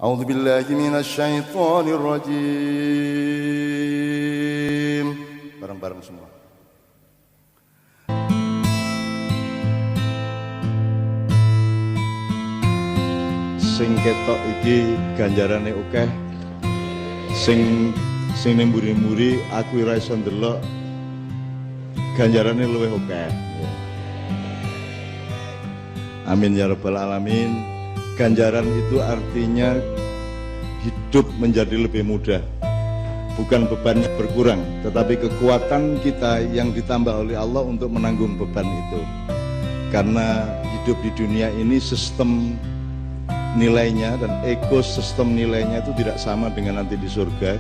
A'udzu billahi minasy syaithanir rajim. Bareng-bareng semua. Sing ketok iki ganjarane akeh. Sing mburi-mburi aku ora iso ndelok ganjarane luwih akeh. Amin ya rabbal alamin. Ganjaran itu artinya hidup menjadi lebih mudah, bukan bebannya berkurang, tetapi kekuatan kita yang ditambah oleh Allah untuk menanggung beban itu. Karena hidup di dunia ini sistem nilainya dan ekosistem nilainya itu tidak sama dengan nanti di surga.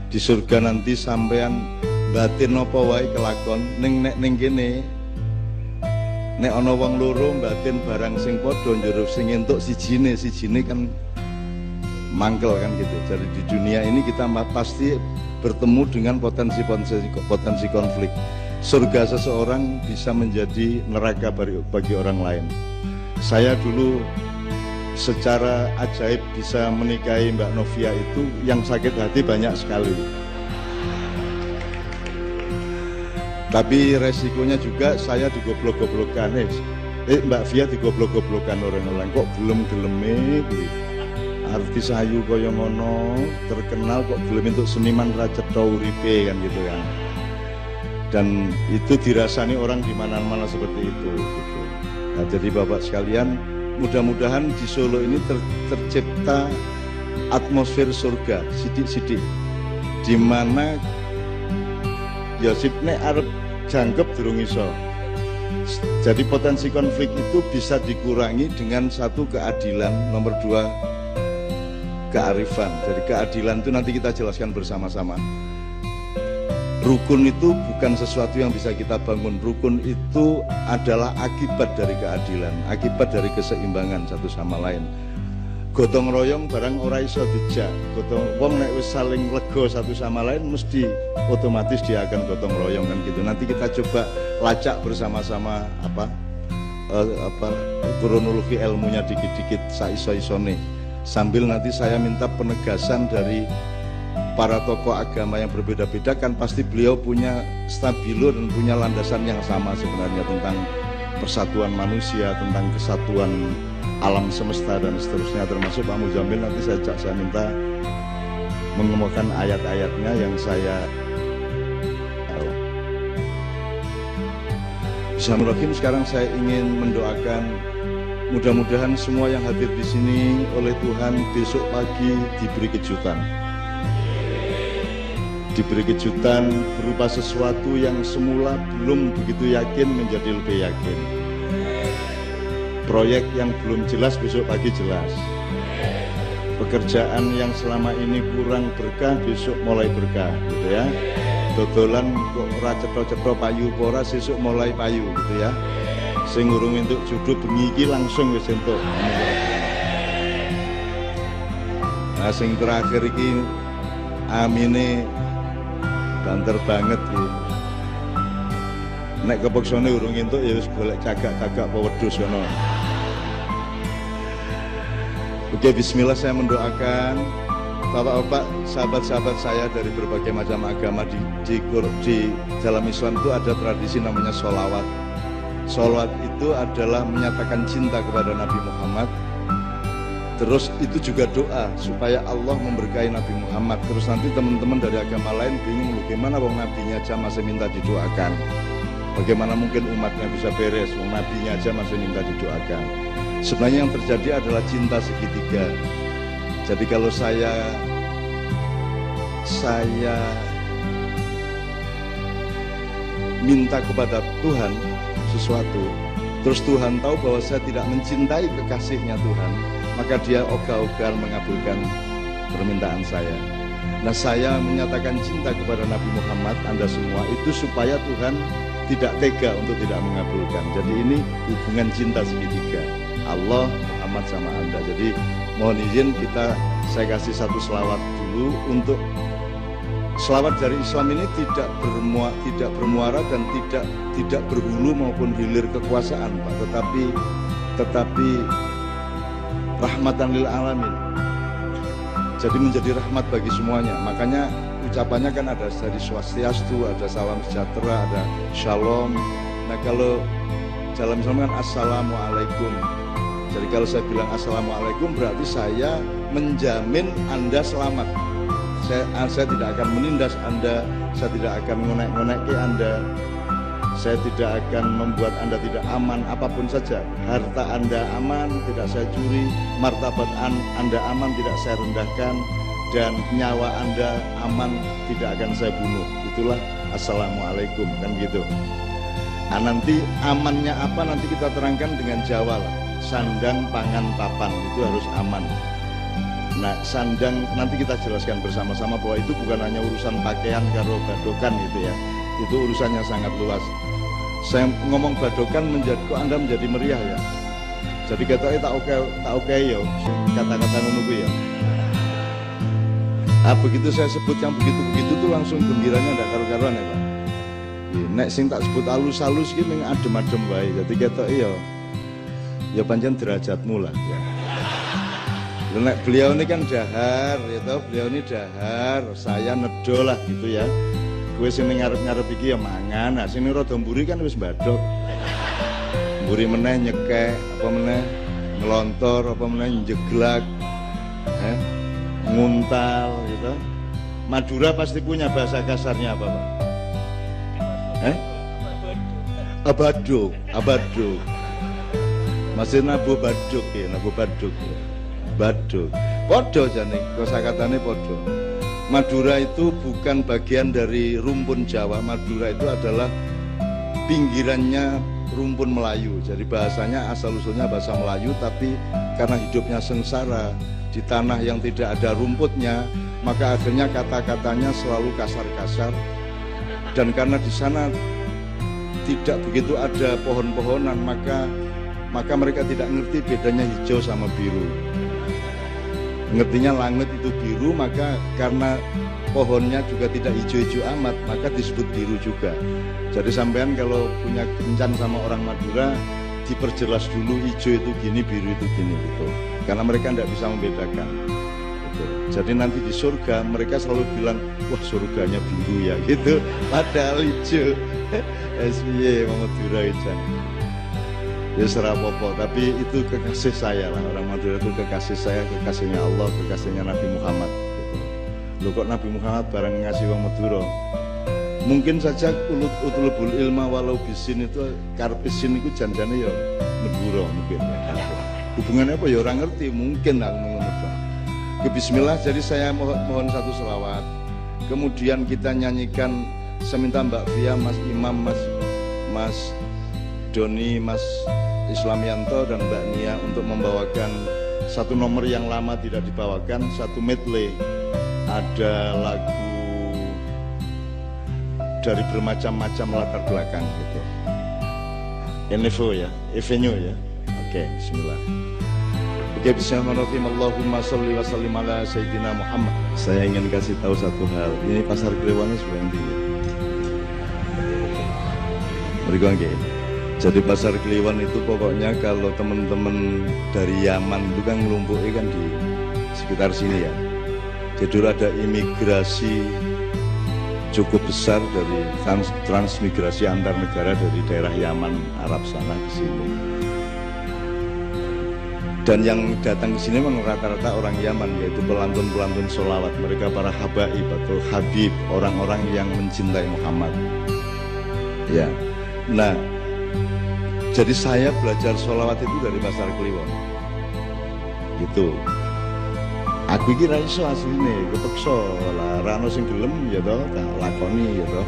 Di surga nanti sampean batin apa wae kelakon ning kene nek ana wong loro batin barang sing padha njero sing entuk sijine kan mangkel kan gitu. Jadi di dunia ini kita pasti bertemu dengan potensi konflik. Surga seseorang bisa menjadi neraka bagi orang lain. Saya dulu secara ajaib bisa menikahi Mbak Novia itu, yang sakit hati banyak sekali. Tapi resikonya juga saya digoblok-goblokan. Mbak Via digoblok-goblokan orang-orang, kok gelem-geleme artis ayu kaya ngono, terkenal kok gelem untuk seniman ra cetha uripe kan gitu kan. Dan itu dirasani orang di mana-mana seperti itu gitu. Nah, jadi Bapak sekalian, mudah-mudahan di Solo ini tercipta atmosfer surga sidik-sidik, di mana ya sipne arep jangkep durung iso. Jadi potensi konflik itu bisa dikurangi dengan satu keadilan, nomor dua kearifan. Jadi keadilan itu nanti kita jelaskan bersama-sama. Rukun itu bukan sesuatu yang bisa kita bangun. Rukun itu adalah akibat dari keadilan, akibat dari keseimbangan satu sama lain. Gotong royong barang ora iso dijak. Gotong wong nek wis saling lega satu sama lain mesti otomatis dia akan gotong royong kan gitu. Nanti kita coba lacak bersama-sama apa kronologi ilmunya dikit-dikit saiso-isone. Sambil nanti saya minta penegasan dari para tokoh agama yang berbeda-beda, kan pasti beliau punya stabilo dan punya landasan yang sama sebenarnya tentang persatuan manusia, tentang kesatuan alam semesta dan seterusnya, termasuk Pak Muzamil. Nanti saya minta mengemukakan ayat-ayatnya yang saya tahu. Bismillahirrahmanirrahim. Sekarang saya ingin mendoakan mudah-mudahan semua yang hadir di sini oleh Tuhan besok pagi diberi kejutan. Diberi kejutan berupa sesuatu yang semula belum begitu yakin menjadi lebih yakin. Proyek yang belum jelas besok pagi jelas. Pekerjaan yang selama ini kurang berkah besok mulai berkah gitu ya. Dodolan kok ora cetha-cetha payu ora sesuk mulai payu gitu ya. Sing urung entuk jodoh bengi iki langsung wis entuk. Nah sing terakhir iki amine banter banget iki. Nek kepeksane urung entuk ya wis golek cagak-cagak apa wedhus ngono. Oke, bismillah, saya mendoakan Bapak-bapak, sahabat-sahabat saya dari berbagai macam agama di dalam Islam itu ada tradisi namanya sholawat. Sholawat itu adalah menyatakan cinta kepada Nabi Muhammad. Terus itu juga doa supaya Allah memberkahi Nabi Muhammad. Terus nanti teman-teman dari agama lain bingung, bagaimana wong nabinya aja masih minta didoakan. Bagaimana mungkin umatnya bisa beres, wong nabinya aja masih minta didoakan. Sebenarnya yang terjadi adalah cinta segitiga. Jadi kalau saya minta kepada Tuhan sesuatu, terus Tuhan tahu bahwa saya tidak mencintai kekasihnya Tuhan, maka dia ogah-ogahan mengabulkan permintaan saya. Nah, saya menyatakan cinta kepada Nabi Muhammad, Anda semua, itu supaya Tuhan tidak tega untuk tidak mengabulkan. Jadi ini hubungan cinta segitiga, Allah, Muhammad sama Anda. Jadi mohon izin saya kasih satu selawat dulu. Untuk selawat dari Islam ini tidak bermuara dan tidak berhulu maupun hilir kekuasaan, Pak, tetapi rahmatan lil alamin. jadi menjadi rahmat bagi semuanya. Makanya ucapannya kan ada dari swastiastu, ada salam sejahtera, ada shalom. Nah kalau dalam Islam kan assalamualaikum. Jadi kalau saya bilang assalamualaikum berarti saya menjamin Anda selamat. Saya tidak akan menindas Anda, saya tidak akan ngonek-ngonek Anda, saya tidak akan membuat Anda tidak aman, apapun saja. Harta Anda aman, tidak saya curi, martabat Anda aman, tidak saya rendahkan, dan nyawa Anda aman, tidak akan saya bunuh. Itulah assalamualaikum, kan gitu. Nah, nanti amannya apa nanti kita terangkan dengan Jawa lah. Sandang, pangan, papan, itu harus aman. Nah, sandang nanti kita jelaskan bersama-sama bahwa itu bukan hanya urusan pakaian karo badokan gitu ya. Itu urusannya sangat luas. Saya ngomong badokan kok Anda menjadi meriah ya. Jadi katanya tak oke ya, kata-kata ngono ya. Ah, begitu saya sebut yang begitu-begitu tuh langsung gembiranya ndak karu-karuan ya Pak. Nek sing tak sebut halus-halus ki ning adem-adem wae. Jadi ketok ya pancen derajatmu lah ya. Nek beliau ini kan dahar, ya toh, beliau ini dahar, saya nedo lah gitu ya. Gue sini ngarep-ngarep iki ya mangan, nah sini rada mburi kan wis badok. Mburi meneh nyekek, apa meneh ngelontor, apa meneh njeglak, nguntal gitu. Madura pasti punya bahasa kasarnya apa Pak? Abaduk, abaduk. Masih nabu baduk ya, nabu baduk ya. Baduk, podo jane, kosakatane podo. Madura itu bukan bagian dari rumpun Jawa. Madura itu adalah pinggirannya rumpun Melayu. Jadi bahasanya asal usulnya bahasa Melayu, tapi karena hidupnya sengsara di tanah yang tidak ada rumputnya, maka akhirnya kata-katanya selalu kasar-kasar. Dan karena di sana tidak begitu ada pohon-pohonan, maka mereka tidak ngerti bedanya hijau sama biru. Ngertinya langit itu biru, maka karena pohonnya juga tidak hijau-hijau amat, maka disebut biru juga. Jadi sampean kalau punya kencan sama orang Madura, diperjelas dulu hijau itu gini, biru itu gini gitu. Karena mereka tidak bisa membedakan gitu. Jadi nanti di surga mereka selalu bilang, wah surganya biru ya gitu, padahal hijau. SBY Madura itu ya serapopo, tapi itu kekasih saya lah. Orang Madura itu kekasih saya, kekasihnya Allah, kekasihnya Nabi Muhammad gitu. Loh kok Nabi Muhammad bareng ngasih wong Madura? Mungkin saja utlubul ilma walau bisin itu karpisin itu janjane ya Madura mungkin ya. Hubungannya apa ya orang ngerti, mungkin aku mengerti. Ke bismillah, jadi saya mohon satu selawat. Kemudian kita nyanyikan, saya minta Mbak Fia, Mas Imam, Mas Doni, Mas Islamianto dan Mbak Nia untuk membawakan satu nomor yang lama tidak dibawakan, satu medley. Ada lagu dari bermacam-macam latar belakang gitu. Enevo ya, Evenio ya. Oke, bismillah. Oke, bismillahirrahmanirrahim. Allahumma sholli wa sallim ala sayyidina Muhammad. Saya ingin kasih tahu satu hal. Ini pasar Klewannya sudah nanti. Berikan ke. Jadi pasar Kliwon itu pokoknya kalau teman-teman dari Yaman itu kan ngelumpuknya kan di sekitar sini ya. Jadi ada imigrasi cukup besar dari transmigrasi antar negara dari daerah Yaman, Arab sana ke sini. Dan yang datang ke sini memang rata-rata orang Yaman, yaitu pelantun-pelantun sholawat. Mereka para habaib atau habib, orang-orang yang mencintai Muhammad. Ya, nah. Jadi saya belajar sholawat itu dari pasar Kliwon gitu. Aku kira iso asline, kepeksa lah, rano sing gelem ya toh, tak lakoni ya toh.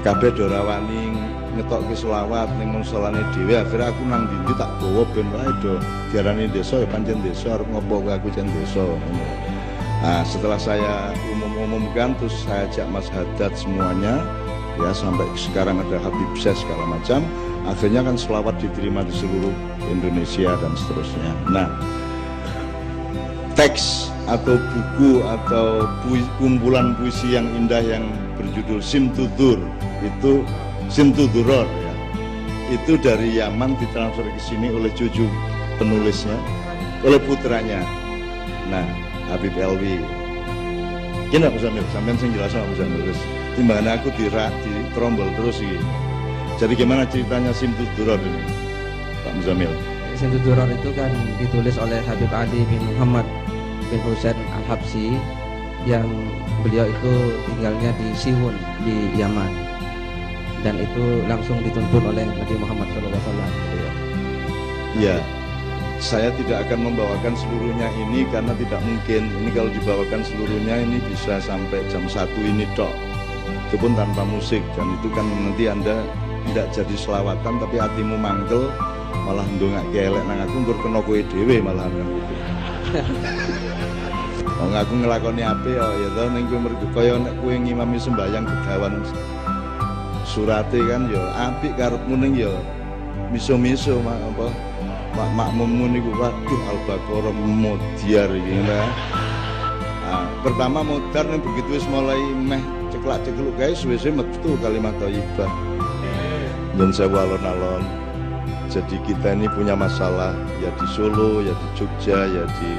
Kabeh do rawani ngetokke sholawat ning musolane dhewe, akhirnya aku nang ndi tak bawa ben wae do diarani desa ya pancen desa, arep ngopo aku jan desa. Nah, setelah saya umumkan terus saya ajak Mas Haddad semuanya ya, sampai sekarang ada Habib Syekh segala macam. Akhirnya kan selawat diterima di seluruh Indonesia dan seterusnya. Nah, teks atau buku atau kumpulan puisi yang indah yang berjudul Simtudur itu Simtuduror ya, itu dari Yaman ditransfer ke sini oleh cucu penulisnya, oleh putranya. Nah, Habib Elwi. Kena Pak Muzamil, sampean sing jelas Pak Muzamil. Terus timbangan aku di trombol terus iki. Jadi gimana ceritanya Simtud Duror ini, Pak Muzamil? Simtud Duror itu kan ditulis oleh Habib Ali bin Muhammad bin Husain Al-Habsyi, yang beliau itu tinggalnya di Sihun di Yaman, dan itu langsung dituntun oleh Nabi Muhammad SAW. Ya, saya tidak akan membawakan seluruhnya ini karena tidak mungkin. Ini kalau dibawakan seluruhnya ini bisa sampai jam 1 ini tok. Itu pun tanpa musik, dan itu kan nanti Anda tidak jadi selawatan tapi hatimu mangkel, malah ndongak kelek nang aku nggur kena kowe dhewe malahan kan gitu. Wong aku nglakoni apik ya to ning kowe mergo kaya nek kowe ngimami sembahyang begawan surate kan ya apik karepmu ning ya miso-miso apa makmummu niku waduh Al-Baqarah modiar iki nah. Pertama modar ning begitu wis mulai meh ceklak-cekluk gawe suwe-suwe metu kalimat thayyibah. Nyun sewu alon-alon. Jadi kita ini punya masalah ya di Solo, ya di Jogja, ya di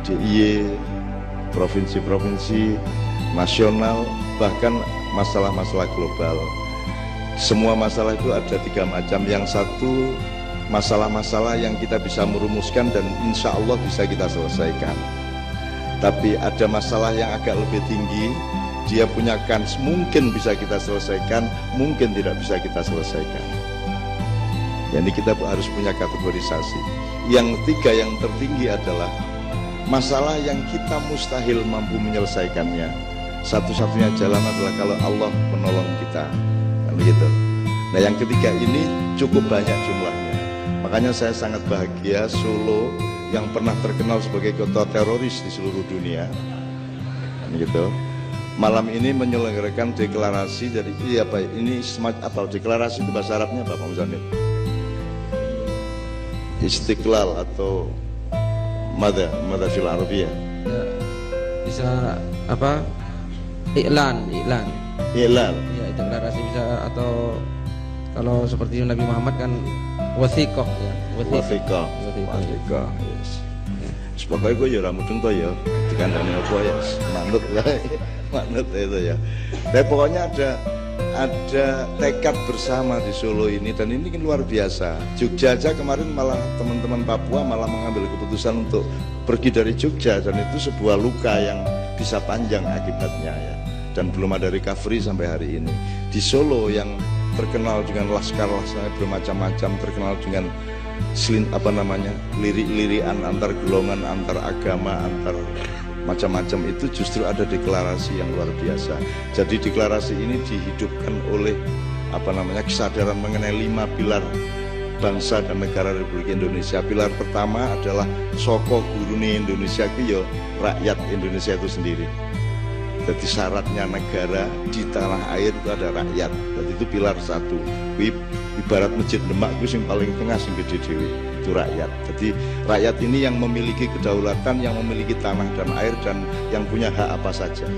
DIY, provinsi-provinsi, nasional, bahkan masalah-masalah global. Semua masalah itu ada 3 macam. Yang satu masalah-masalah yang kita bisa merumuskan dan insya Allah bisa kita selesaikan. Tapi ada masalah yang agak lebih tinggi, dia punya kans mungkin bisa kita selesaikan, mungkin tidak bisa kita selesaikan. Jadi kita harus punya kategorisasi. Yang ketiga, yang tertinggi adalah masalah yang kita mustahil mampu menyelesaikannya. Satu-satunya jalan adalah kalau Allah menolong kita, kan begitu. Nah, yang ketiga ini cukup banyak jumlahnya. Makanya saya sangat bahagia Solo yang pernah terkenal sebagai kota teroris di seluruh dunia, kan gitu. Malam ini menyelenggarakan deklarasi dari apa ini semacam apa deklarasi itu bahasa Arabnya Pak Muzamil? Istiqlal atau mada fil Arabiyah? Ya, bisa apa? Iklan. Ya, deklarasi bisa, atau kalau seperti Nabi Muhammad kan wasiqah ya. Wasiqah. Yes. Pokoknya gue ya ramudeng toh ya, dikandani apa ya, manut lah, manut itu ya. Tapi pokoknya ada tekad bersama di Solo ini, dan ini kan luar biasa. Jogja aja kemarin malah teman-teman Papua malah mengambil keputusan untuk pergi dari Jogja, dan itu sebuah luka yang bisa panjang akibatnya ya. Dan belum ada recovery sampai hari ini. Di Solo yang terkenal dengan laskar-laskar bermacam-macam, terkenal dengan lirik-lirian antar golongan, antar agama, antar macam-macam, itu justru ada deklarasi yang luar biasa. Jadi deklarasi ini dihidupkan oleh kesadaran mengenai 5 pilar bangsa dan negara Republik Indonesia. Pilar pertama adalah soko gurune Indonesia itu ya rakyat Indonesia itu sendiri. Jadi syaratnya negara di tanah air itu ada rakyat. Jadi itu pilar 1. Ibarat masjid Demak itu yang paling tengah sing gede dhewe, itu rakyat. Jadi rakyat ini yang memiliki kedaulatan, yang memiliki tanah dan air, dan yang punya hak apa saja,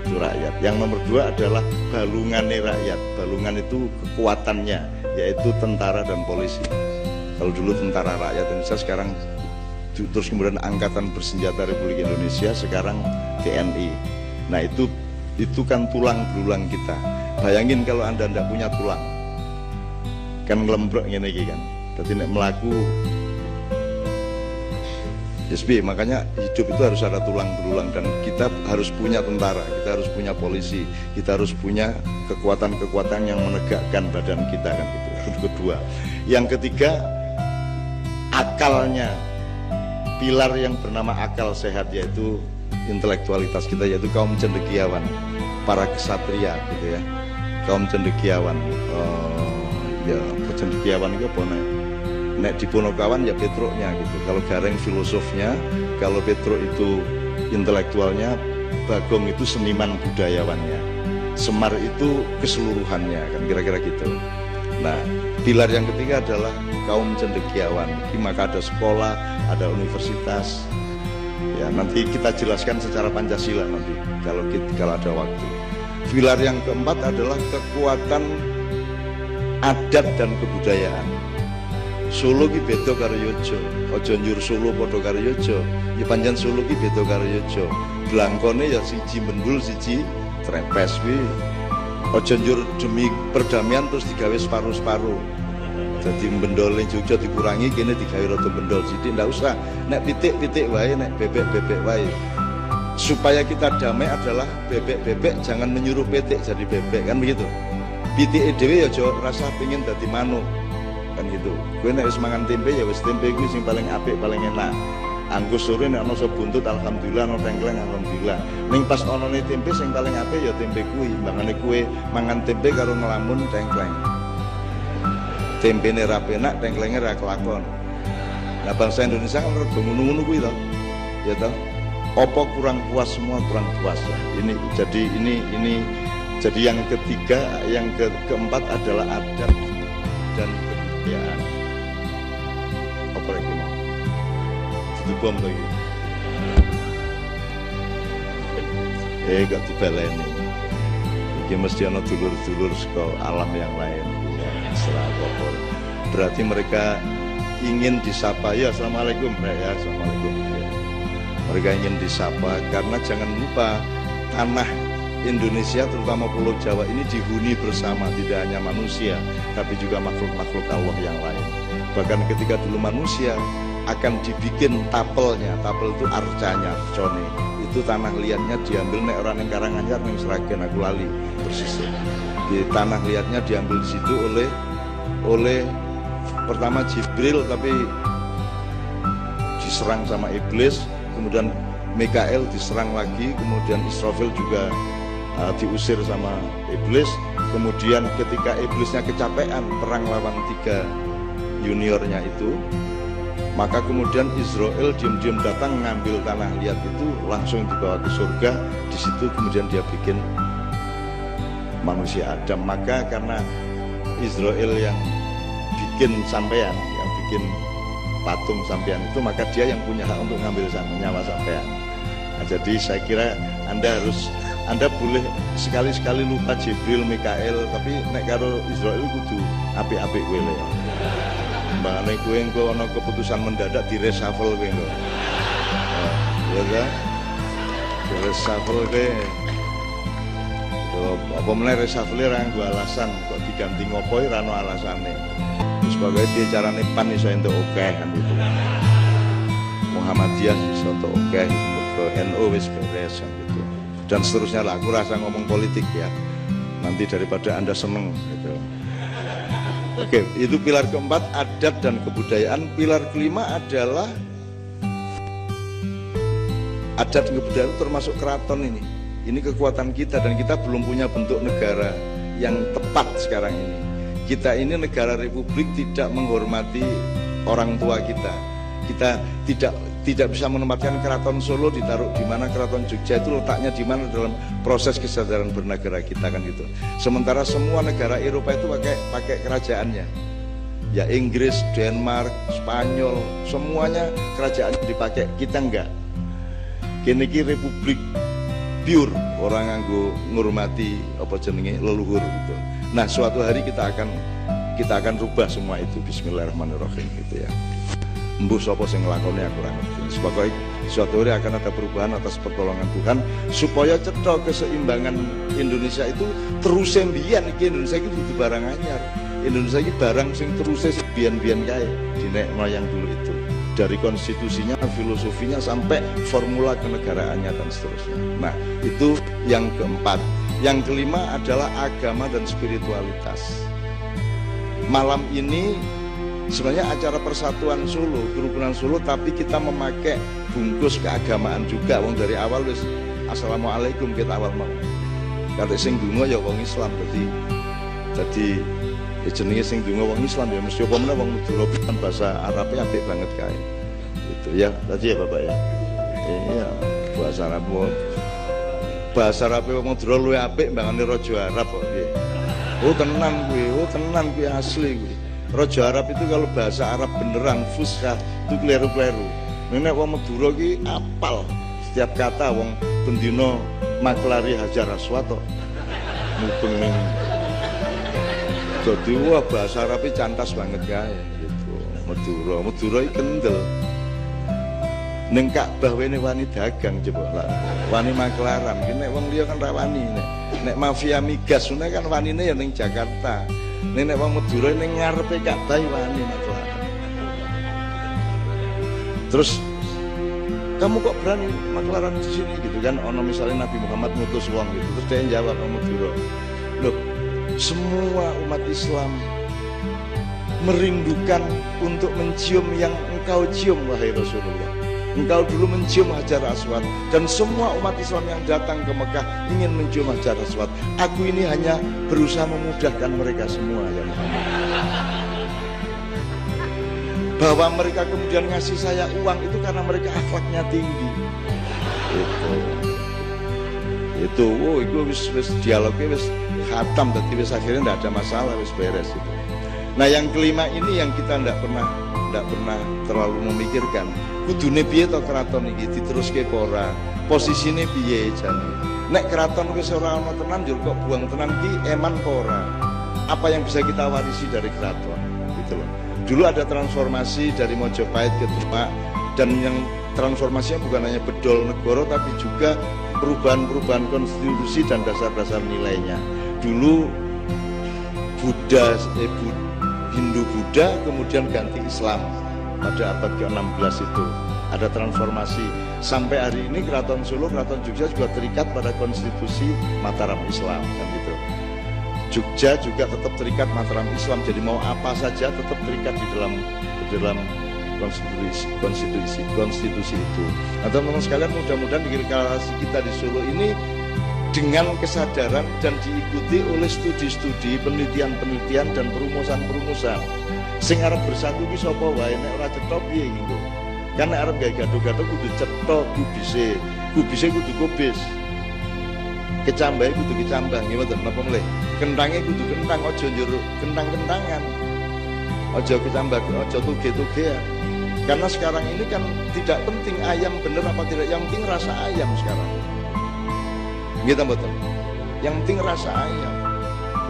itu rakyat. Yang nomor 2 adalah balungannya rakyat. Balungan itu kekuatannya, yaitu tentara dan polisi. Kalau dulu tentara rakyat Indonesia, sekarang terus kemudian Angkatan Bersenjata Republik Indonesia, sekarang TNI. Nah itu kan tulang belulang kita. Bayangin kalau Anda tidak punya tulang, kan ngelembrok ngene iki kan. Dadi nek mlaku SB, makanya hidup itu harus ada tulang belulang, dan kita harus punya tentara, kita harus punya polisi, kita harus punya kekuatan-kekuatan yang menegakkan badan kita kan gitu. Itu kedua. Yang ketiga, akalnya. Pilar yang bernama akal sehat, yaitu intelektualitas kita, yaitu kaum cendekiawan, para kesatria gitu ya, kaum cendekiawan. Ya cendekiawan itu apa nek di Ponokawan ya Petruknya gitu. Kalau Gareng filosofnya, kalau Petruk itu intelektualnya, Bagong itu seniman budayawannya, Semar itu keseluruhannya kan, kira-kira gitu. Nah, pilar yang ketiga adalah kaum cendekiawan. Maka ada sekolah, ada universitas. Ya, nanti kita jelaskan secara Pancasila nanti kalau ada waktu. Pilar yang keempat adalah kekuatan adat dan kebudayaan. Solo ki beda karo Yojo. Aja njur Solo padha karo Yojo. Ya pancen Solo ki beda karo Yojo. Blangkone ya siji Bendul, siji Trepes kuwi. Aja njur demi perdamaian terus digawe separuh-separuh. Jadi bendol Jogja dikurangi, kene digawe rada bendol sithik, ndak usah. Nek pitik-pitik wae, nek bebek-bebek wae. Supaya kita damai adalah bebek-bebek jangan menyuruh pitik jadi bebek, kan begitu. Pitike dhewe ya aja rasa pengin dadi manuk, kan gitu. Kowe nek wis mangan tempe ya wis tempe kuwi sing paling apik, paling enak. Anggus sore nek ana buntut alhamdulillah, ana tengkleng alhamdulillah. Ning pas onone tempe sing paling apik ya tempe kuwi. Mbangane kowe mangan tempe karo ngelamun tengkleng. Tempene ra penak, tengklenge ra kelakon. Nah bangsa Indonesia kan rada ngono-ngono kuwi to. Ya toh. Apa kurang puas, semua kurang puas ya. Ini jadi yang ketiga, yang keempat adalah adat dan kebudayaan. Apa lagi mau? Itu bom lagi. Gak dibaleni. Iki mesti ana dulur-dulur saka alam yang lain. Serapapun. Berarti mereka ingin disapa. Ya assalamualaikum ya, assalamualaikum. Mereka ingin disapa karena jangan lupa tanah Indonesia terutama Pulau Jawa ini dihuni bersama, tidak hanya manusia tapi juga makhluk-makhluk Allah yang lain. Bahkan ketika dulu manusia akan dibikin tapelnya, tapel itu arcanya, arcone. Itu tanah liatnya diambil nek orang yang Karanganyar ning Sragen aku lali persisnya. Di tanah liatnya diambil di situ oleh pertama Jibril tapi diserang sama iblis. Kemudian Mikael diserang lagi, kemudian Israfil juga diusir sama iblis. Kemudian ketika iblisnya kecapean perang lawan 3 juniornya itu, maka kemudian Israel diam-diam datang ngambil tanah liat itu, langsung dibawa ke surga. Di situ kemudian dia bikin manusia Adam. Maka karena Israel yang bikin sampean, yang bikin patung sampean itu, maka dia yang punya hak untuk ngambil nyawa sampean. Nah, jadi saya kira Anda boleh sekali-sekali lupa Jibril, Mikael, tapi nek karo Israel kudu apik-apik kowe ya. Mbakane kowe engko ana keputusan mendadak di reshuffle kowe lho. Ya kan? Di reshuffle kowe. Apa meneh reshuffle ra nggo alasan kok diganti ngopo ora ana alasane. Sebagai dia carane PAN iso entuk akeh kan gitu. Muhammadiyah iso entuk akeh, ke NU wis beres kan gitu. Dan seterusnya lah, aku rasa ngomong politik ya. Nanti daripada Anda seneng gitu. Oke, itu pilar keempat, adat dan kebudayaan. Pilar kelima adalah adat dan kebudayaan termasuk keraton ini. Ini kekuatan kita dan kita belum punya bentuk negara yang tepat sekarang ini. Kita ini negara republik tidak menghormati orang tua kita. Kita tidak bisa menempatkan keraton Solo ditaruh di mana, keraton Jogja itu letaknya di mana dalam proses kesadaran bernegara kita kan gitu. Sementara semua negara Eropa itu pakai kerajaannya. Ya Inggris, Denmark, Spanyol, semuanya kerajaan dipakai. Kita enggak. Kene iki republik pure, orang nganggo ngurmati apa jenenge leluhur gitu. Nah, suatu hari kita akan rubah semua itu. Bismillahirrahmanirrahim gitu ya. Mbuh sapa sing nglakoni aku ora ngerti. Sebagai suatu hari akan ada perubahan atas pertolongan Tuhan supaya cetha keseimbangan Indonesia itu terus mbiyen iki. Indonesia iki dudu barang anyar. Indonesia iki barang sing terus biyen-biyen kae dinek moyang dulu itu. Dari konstitusinya, filosofinya sampai formula kenegaraannya dan seterusnya. Nah, itu yang keempat. Yang kelima adalah agama dan spiritualitas. Malam ini sebenarnya acara persatuan Solo, kerukunan Solo, tapi kita memakai bungkus keagamaan juga. Wong dari awal wis assalamualaikum kita awal mau. Kate sing donga ya wong Islam, jadi jenenge sing donga wong Islam ya mesti apa meneh wong Madura kan bahasa Arabnya apik banget kae. Gitu ya, tadi ya Bapak ya. Iya, bahasa Arab bahasa Arab wong Madura luwih apik mbangane raja Arab kok piye. Oh tenan kuwi asli kuwi. Raja Arab itu kalau bahasa Arab beneran fushah itu kleru-kleru. Nek wong Madura ki apal setiap kata wong bendina maklari Hajar Aswad kok. Mubeng ning. Jadi wah bahasa Arabnya cantas banget kae gitu. Madura iki kendel. Ning Ka'bah wene wani dagang coba lah. Wani maklaran, ki nek wong liya kan ra wani nek mafia migas ngene kan wanine ya ning Jakarta. Nek wong Madura ning ngarepe Ka'bah wani maklaran. Terus kamu kok berani maklaran di sini gitu kan? Ono misalnya Nabi Muhammad ngutus wong gitu, terus dia jawab kamu Madura. Loh, semua umat Islam merindukan untuk mencium yang engkau cium wahai Rasulullah. Engkau dulu mencium Hajar Aswad dan semua umat Islam yang datang ke Mekah ingin mencium Hajar Aswad. Aku ini hanya berusaha memudahkan mereka semua ya Muhammad. Bahwa mereka kemudian ngasih saya uang itu karena mereka akhlaknya tinggi. Itu wis dialognya wis khatam, tapi wis akhirnya tidak ada masalah, wis beres itu. Nah yang kelima ini yang kita tidak pernah terlalu memikirkan. Kudune piye to keraton iki diteruske apa ora? Posisine piye jane? Nek keraton wis ora ana tenan yo kok buang tenan ki eman apa ora? Apa yang bisa kita warisi dari keraton? Gitu loh. Dulu ada transformasi dari Mojopahit ke Demak dan yang transformasinya bukan hanya bedol negara tapi juga perubahan-perubahan konstitusi dan dasar-dasar nilainya. Dulu Hindu-Buddha kemudian ganti Islam pada abad ke-16 itu ada transformasi sampai hari ini Keraton Solo, Keraton Jogja juga terikat pada konstitusi Mataram Islam kan gitu. Jogja juga tetap terikat Mataram Islam, jadi mau apa saja tetap terikat di dalam konstitusi itu. Nah teman-teman sekalian, mudah-mudahan di relasi kita di Solo ini dengan kesadaran dan diikuti oleh studi-studi, penelitian-penelitian dan perumusan-perumusan. Sing arep bersatu ki sapa wae, nek ora cetha piye gitu. Kan nek arep gawe gaduh-gaduh kudu cetha kubise. Kubise kudu kubis. Kecambahe kudu kecambah, nggih mboten napa mleh. Kentange kudu kentang, aja njur kentang-kentangan. Aja kecambah, aja tuge-tugean. Karena sekarang ini kan tidak penting ayam bener apa tidak, yang penting rasa ayam sekarang. Gitu mboten. Yang penting rasa ayam.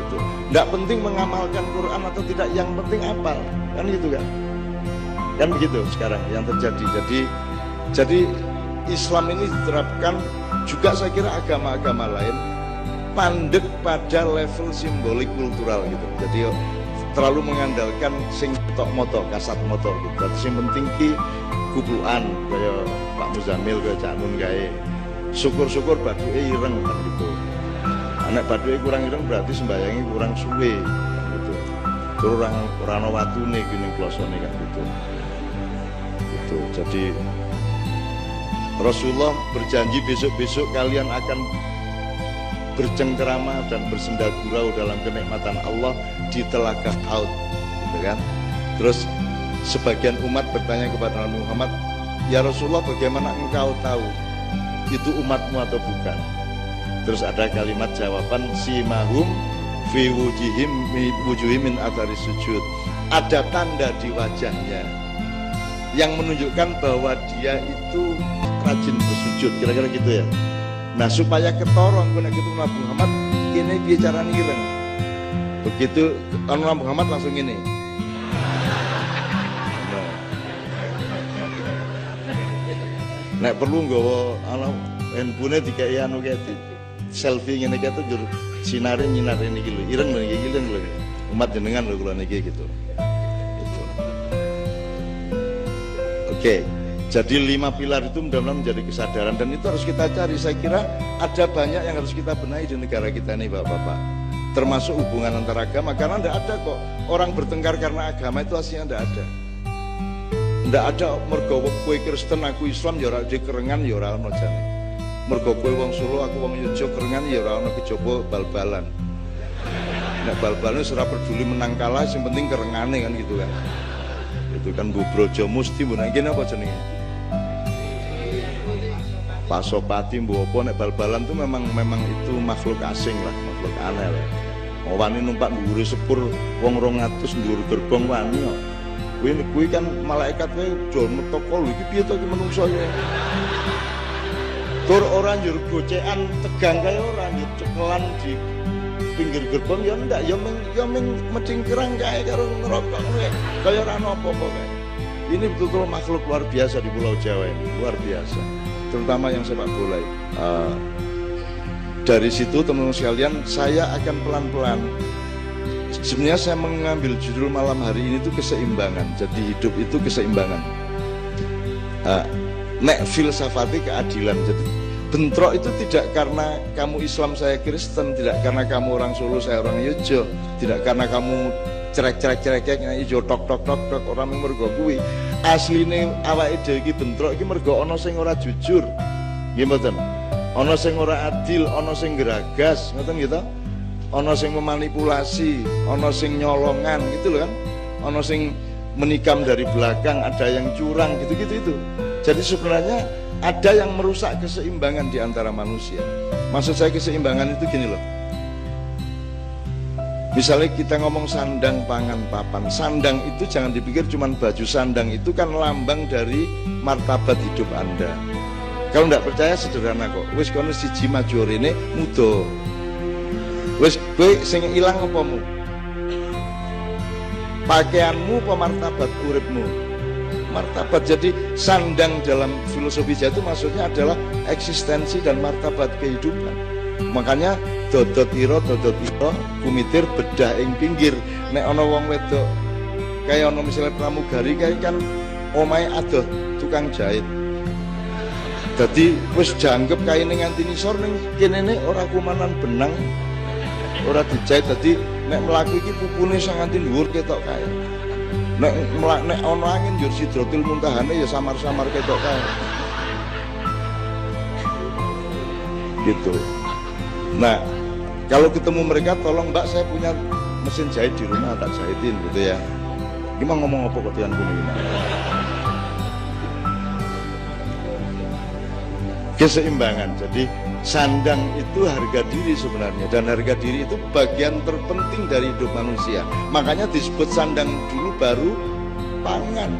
Gitu. Enggak penting mengamalkan Quran atau tidak, yang penting apal. Kan gitu kan? Kan begitu sekarang yang terjadi. Jadi Islam ini diterapkan juga, saya kira agama-agama lain pandek pada level simbolik kultural gitu. Jadi terlalu mengandalkan sing tok moto, kasat moto gitu. Jadi sing penting ki kuplukan kaya Pak Muzamil kaya Cak Nun gawe. Syukur-syukur baduke ireng kan gitu. Nek baduke kurang ireng berarti sembayangi kurang suwe kan gitu. Terus ora ana watune ki ning klosone kan gitu. Gitu. Jadi Rasulullah berjanji besok-besok kalian akan bercengkerama dan bersendagurau dalam kenikmatan Allah di telaga Aud, gitu kan? Terus sebagian umat bertanya kepada Nabi Muhammad, ya Rasulullah, bagaimana engkau tahu itu umatmu atau bukan? Terus ada kalimat jawaban, simahum fi wujuhim min athari sujud. Ada tanda di wajahnya yang menunjukkan bahwa dia itu rajin bersujud, kira-kira gitu ya. Nah supaya ketorong kena gitu Nabi Muhammad ini bicara ireng. Begitu Nabi Muhammad langsung ini. Nek perlu nggawa ana handphone dikai anu kae selfie ngene kae tuh jur sinare nyinare niki lho. Ireng lho iki lho. Umat jenengan lho kula niki gitu. Itu. Oke. Jadi 5 pilar itu mudah-mudahan menjadi kesadaran dan itu harus kita cari. Saya kira ada banyak yang harus kita benahi di negara kita ini Bapak-bapak. Termasuk hubungan antar agama, karena tidak ada kok orang bertengkar karena agama, itu aslinya tidak ada. Tidak ada mergo kowe Kristen aku Islam ya ora dikerengan ya ora ono jane. Mergo kowe wong Solo aku wong Yogyakarta kerengan ya ora ono kejaba bal-balan. Nek bal-balan ora peduli menang kalah, yang penting kerengane kan gitu kan. Itu kan Bu Brojo Musti Bu nang kene apa jenenge? Pasopati mbopo nek bal-balan tuh memang itu makhluk asing lah, makhluk aneh lah. Wani numpak dhuwure sepur wong 200 dhuwur gerbong wani kok. Kuwi kan malaikat kowe do metoko lho iki piye to iki menungso ya. Tur ora njur gocekan tegang kae ora cekelan di pinggir gerbong ya ndak, ya mending kerang kae karo ngerokok kaya ora apa-apa kae. Ini betul-betul makhluk luar biasa di Pulau Jawa ini, luar biasa. Terutama yang sepak bola. Dari situ teman-teman sekalian, saya akan pelan-pelan. Sebenarnya saya mengambil judul malam hari ini itu keseimbangan. Jadi hidup itu keseimbangan. Nek filsafati keadilan. Jadi bentrok itu tidak karena kamu Islam saya Kristen, tidak karena kamu orang Solo saya orang Yojo, tidak karena kamu cerek ijo tok orang mergo kuwi. Asline awake dhewe iki bentrok iki mergo ana sing ora jujur. Nggih mboten? Ana sing ora adil, ana sing geragas, ngoten gitu. Ana sing memanipulasi, ana sing nyolongan gitu loh kan. Ana sing menikam dari belakang, ada yang curang gitu-gitu itu. Jadi sebenarnya ada yang merusak keseimbangan di antara manusia. Maksud saya keseimbangan itu gini loh. Misalnya kita ngomong sandang, pangan, papan. Sandang itu jangan dipikir cuma baju. Sandang itu kan lambang dari martabat hidup Anda. Kalau tidak percaya sederhana kok. Wis kono siji maju rene muda. Wis kowe sing ilang apamu? Pakaianmu apa martabat uripmu? Martabat. Jadi sandang dalam filosofi Jawa itu maksudnya adalah eksistensi dan martabat kehidupan. Makanya dodot ira kumitir bedah ing pinggir. Nek ana wong wedok kaya ana misalnya pramugari kaya kan omahe adoh tukang jahit. Dadi wis jangkep kaine nganti nisor ning kene ora kumanan benang, ora dijahit. Dadi nek mlaku iki pupune sing nganti dhuwur ketok kae. Nek ana angin njur Sidratul Muntahane ya samar-samar ketok kae. Gitu. Nah, kalau ketemu mereka, tolong Mbak, saya punya mesin jahit di rumah, tak jahitin gitu ya. Gimana ngomong apa kok Tuhan punya ini? Keseimbangan. Jadi sandang itu harga diri sebenarnya, dan harga diri itu bagian terpenting dari hidup manusia. Makanya disebut sandang dulu baru pangan.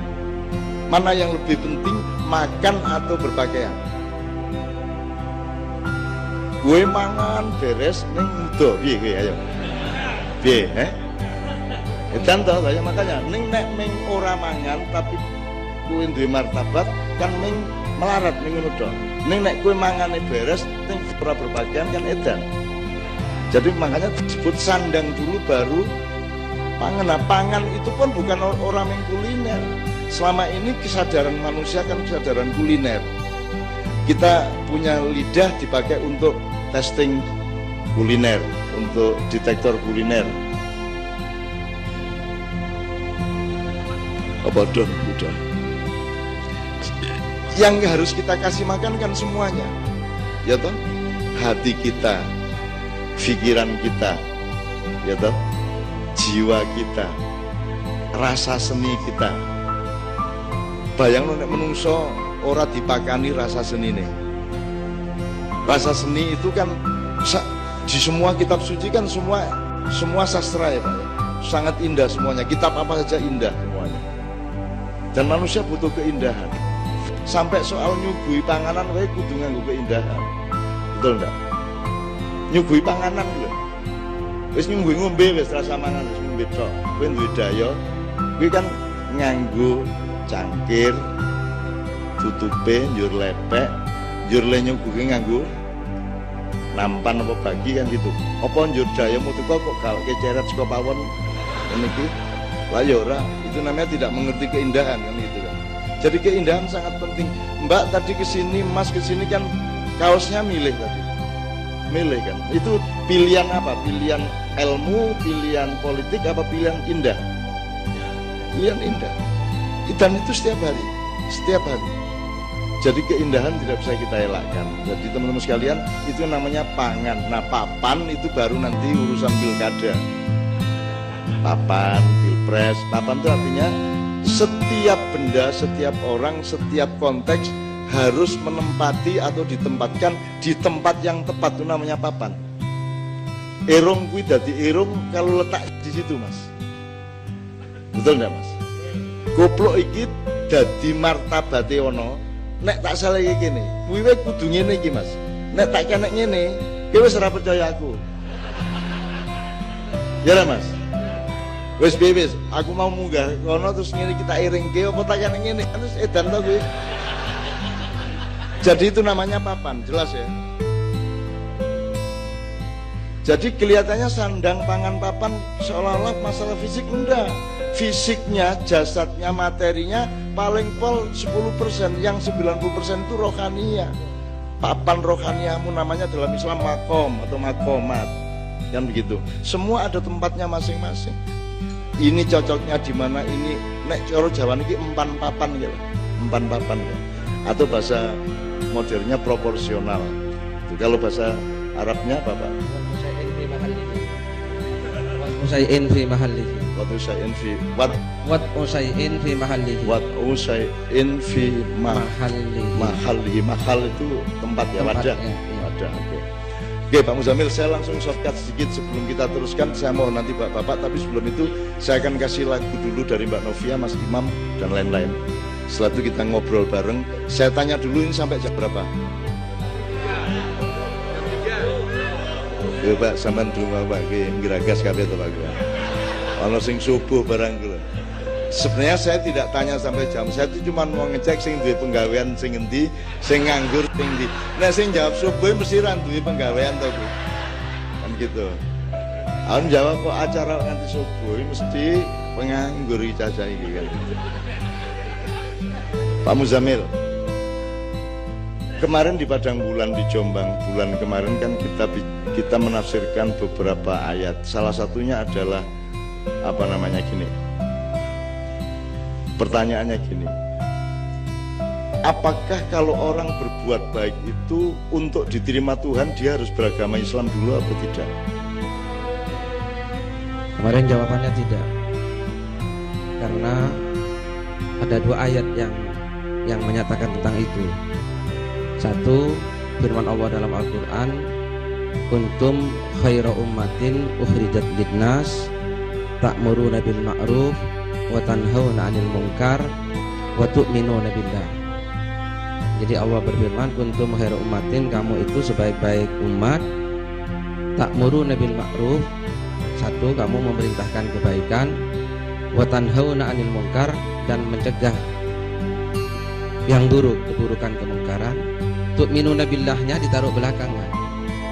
Mana yang lebih penting, makan atau berpakaian? Gue mangan beres ning muda piye kowe ayo. Piye, Edan to ya makanya ning nek ming ora mangan tapi kowe duwe martabat kan ming melarat ning ngono to. Ning nek kowe mangane beres ning ora berpakaian kan edan. Jadi makanya disebut sandang dulu baru pangan. Nah, pangan itu pun bukan orang yang kuliner. Selama ini kesadaran manusia kan kesadaran kuliner. Kita punya lidah dipakai untuk testing kuliner, untuk detektor kuliner. Apa dong, udah. Yang harus kita kasih makan kan semuanya, ya toh? Hati kita, pikiran kita, ya toh? Jiwa kita, rasa seni kita. Bayang nek menungso ora dipakani rasa seni nih. Rasa seni itu kan di semua kitab suci kan semua sastra ya Pak ya. Sangat indah semuanya. Kitab apa saja indah semuanya. Dan manusia butuh keindahan. Sampai soal nyuguhi panganan wae kudu nganggo keindahan. Betul enggak? Nyuguhi panganan lho. Wis nyuguhi ngombe wis rasa mangan wis ngombe tok. Kowe duwe daya. Kuwi kan nganggo cangkir, tutupe njur lepek, njur le nyuguhi nganggo nampan apa bagi kan gitu. Apa njur dayamu teko kok gak keceret saka pawon ngene iki. Lah ya ora, itu namanya tidak mengerti keindahan kan gitu kan. Jadi keindahan sangat penting. Mbak tadi kesini, Mas kesini kan kaosnya milih tadi. Milih kan. Itu pilihan apa? Pilihan ilmu, pilihan politik apa pilihan indah? Pilihan indah. Dan itu setiap hari. Setiap hari. Jadi keindahan tidak bisa kita elakkan. Jadi teman-teman sekalian, itu namanya pangan. Nah, papan itu baru nanti urusan pilkada. Papan, pilpres. Papan itu artinya setiap benda, setiap orang, setiap konteks harus menempati atau ditempatkan di tempat yang tepat. Itu namanya papan. Erong kuwi dadi erong kalau letak di situ, Mas. Betul enggak, Mas? Goblok iki dadi martabate ono. Nek tak salah iki kene, kuwi kudu ngene iki, Mas. Nek tak kene ngene, kowe wis ora percaya aku. Ya lah Mas. Wis wis, aku mau munggah kono terus ngene kita iringke apa tayan ngene terus edan to kuwi. Jadi itu namanya papan, jelas ya. Jadi kelihatannya sandang pangan papan seolah-olah masalah fisik, enggak. Fisiknya, jasadnya, materinya paling pol 10%, yang 90% itu rohania. Papan rohaniamu namanya dalam Islam makom atau makomat, kan begitu. Semua ada tempatnya masing-masing. Ini cocoknya di mana, ini nek cara Jawa niki empan papan ya, empan papan ya. Atau bahasa modernnya proporsional. Itu kalau bahasa Arabnya apa Pak? Usai'in fi mahallihi. Wat usai'in fi Usai'in fi mahallihi. Usai'in fi mahallihi. Mahal itu tempat ya, wadah. Ya. Wadah. Oke Pak Muzamil, saya langsung shortcut sedikit sebelum kita teruskan. Saya mau nanti Bapak, tapi sebelum itu saya akan kasih lagu dulu dari Mbak Novia, Mas Imam, dan lain-lain. Setelah itu kita ngobrol bareng. Saya tanya dulu ini sampai jam berapa? Ya Pak, sampean dulu Pak, ngiragas kabeh to Pak. Ono sing subuh barang kula. Sebenarnya saya tidak tanya sampai jam, saya itu cuma mau ngecek sing duwe penggawean sing endi, sing nganggur sing ndi. Nah sing jawab subuh mesti ra duwe penggawean to Bu. Kan gitu. Aku jawab kok acara nganti subuh mesti penganggur iki cacah iki kan. Pak Muzamil, kemarin di Padang Bulan di Jombang, bulan kemarin kan kita menafsirkan beberapa ayat. Salah satunya adalah apa namanya gini. Pertanyaannya gini, apakah kalau orang berbuat baik itu untuk diterima Tuhan dia harus beragama Islam dulu atau tidak? Kemarin jawabannya tidak, karena ada dua ayat yang menyatakan tentang itu. Satu, firman Allah dalam Al-Quran, kuntum khaira ummatin ukhrijat linnas ta'muruna bil ma'ruf wa tanhauna 'anil munkar wa tu'minuna billah. Jadi Allah berfirman, kuntum khaira ummatin, kamu itu sebaik-baik umat, ta'muruna bil ma'ruf, satu, kamu memerintahkan kebaikan, wa tanhauna 'anil munkar, dan mencegah yang buruk, keburukan, kemungkaran. Tu'minuna billahnya ditaruh belakangan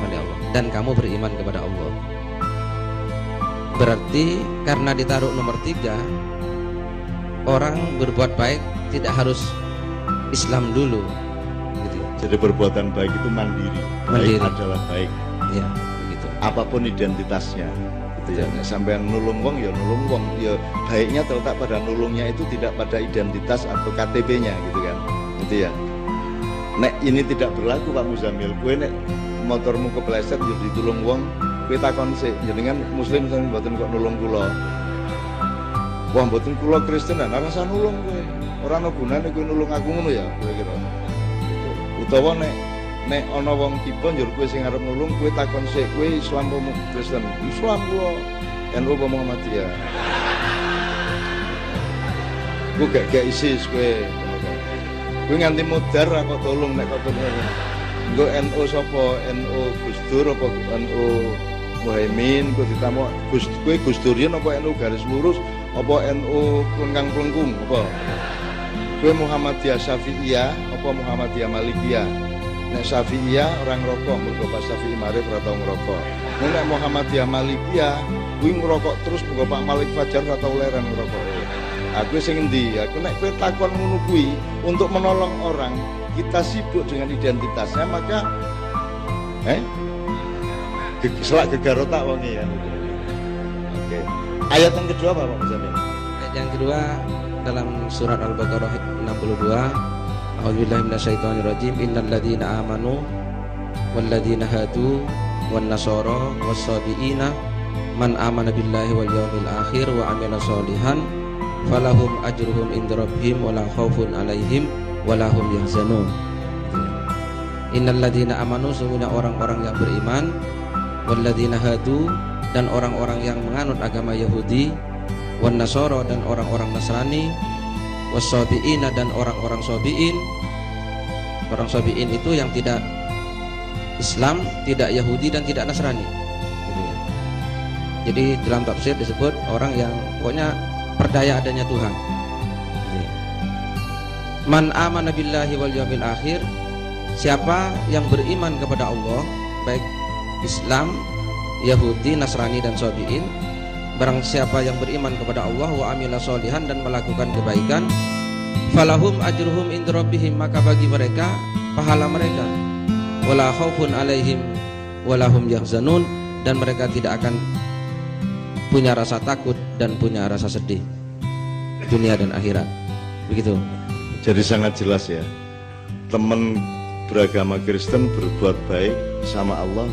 oleh Allah, dan kamu beriman kepada Allah. Berarti karena ditaruh nomor 3, orang berbuat baik tidak harus Islam dulu gitu. Jadi perbuatan baik itu mandiri. Baik adalah baik. Ya, begitu. Apapun identitasnya. Gitu ya. Sampai nulung wong ya nulung wong. Ya baiknya terletak pada nulungnya itu, tidak pada identitas atau KTP-nya gitu kan. Gitu ya. Nek ini tidak berlaku Pak Muzamil, kowe nek motormu kepleset yo ditulung wong, kowe takon sik, jenengan muslim sing mboten kok nulung kula. Wah mboten kula Kristen, ora rasa nulung kowe. Ora ana gunane kowe nulung aku ngono ya, kowe kira. Utawa nek ana wong tiba njur kowe sing arep nulung, kowe takon sik, kowe Islam apa Kristen? Islam kula. NU apa Muhammadiyah? Kowe gak ISIS kowe. Kowe nganti mudar kok tolong nek kok bener. Nggo NU sapa? NU Gus Dur apa NU Muhaimin? Kowe ditamu kowe Gus Durian apa NU garis lurus apa NU plengkang-plengkung apa? Kowe Muhammadiyah Syafi'iyah apa Muhammadiyah Malikiyah? Nek Syafi'iyah orang rokok, mergo pas Syafi'i marif ora tau ngerokok. Nek Muhammadiyah Malikiyah kuwi ngerokok terus mergo Pak Malik Fajar ora tau leren ngerokok. Aku sing endi? Aku nek kowe takon ngono kuwi untuk menolong orang, kita sibuk dengan identitasnya, maka selak gegar otak wonge ya. Oke. Ayat yang kedua apa Pak Muzamil? Ayat yang kedua dalam surat Al-Baqarah 62, A'udzubillahi minasyaitonirrajim, innal ladzina amanu wal ladzina hadu wan nasara was-sabiina man amana billahi wal yaumil akhir wa amila sholihan falahum ajruhum inda rabbihim wala khaufun alaihim wala hum yahzanun. Innal ladzina amanu, sungguhnya orang-orang yang beriman, wal ladzina hadu, dan orang-orang yang menganut agama Yahudi, wan nasara, dan orang-orang Nasrani, was-sabiina, dan orang-orang sabiin. Orang sabiin itu yang tidak Islam, tidak Yahudi, dan tidak Nasrani. Jadi dalam tafsir disebut orang yang pokoknya percaya adanya Tuhan. Man amana billahi wal yawmil akhir, siapa yang beriman kepada Allah, baik Islam, Yahudi, Nasrani dan Sabi'in, barang siapa yang beriman kepada Allah wa amila sholihan dan melakukan kebaikan, falahum ajruhum inda rabbihim, maka bagi mereka pahala mereka, wala khaufun alaihim walahum yahzanun, dan mereka tidak akan punya rasa takut dan punya rasa sedih dunia dan akhirat. Begitu. Jadi sangat jelas ya, teman beragama Kristen berbuat baik sama Allah,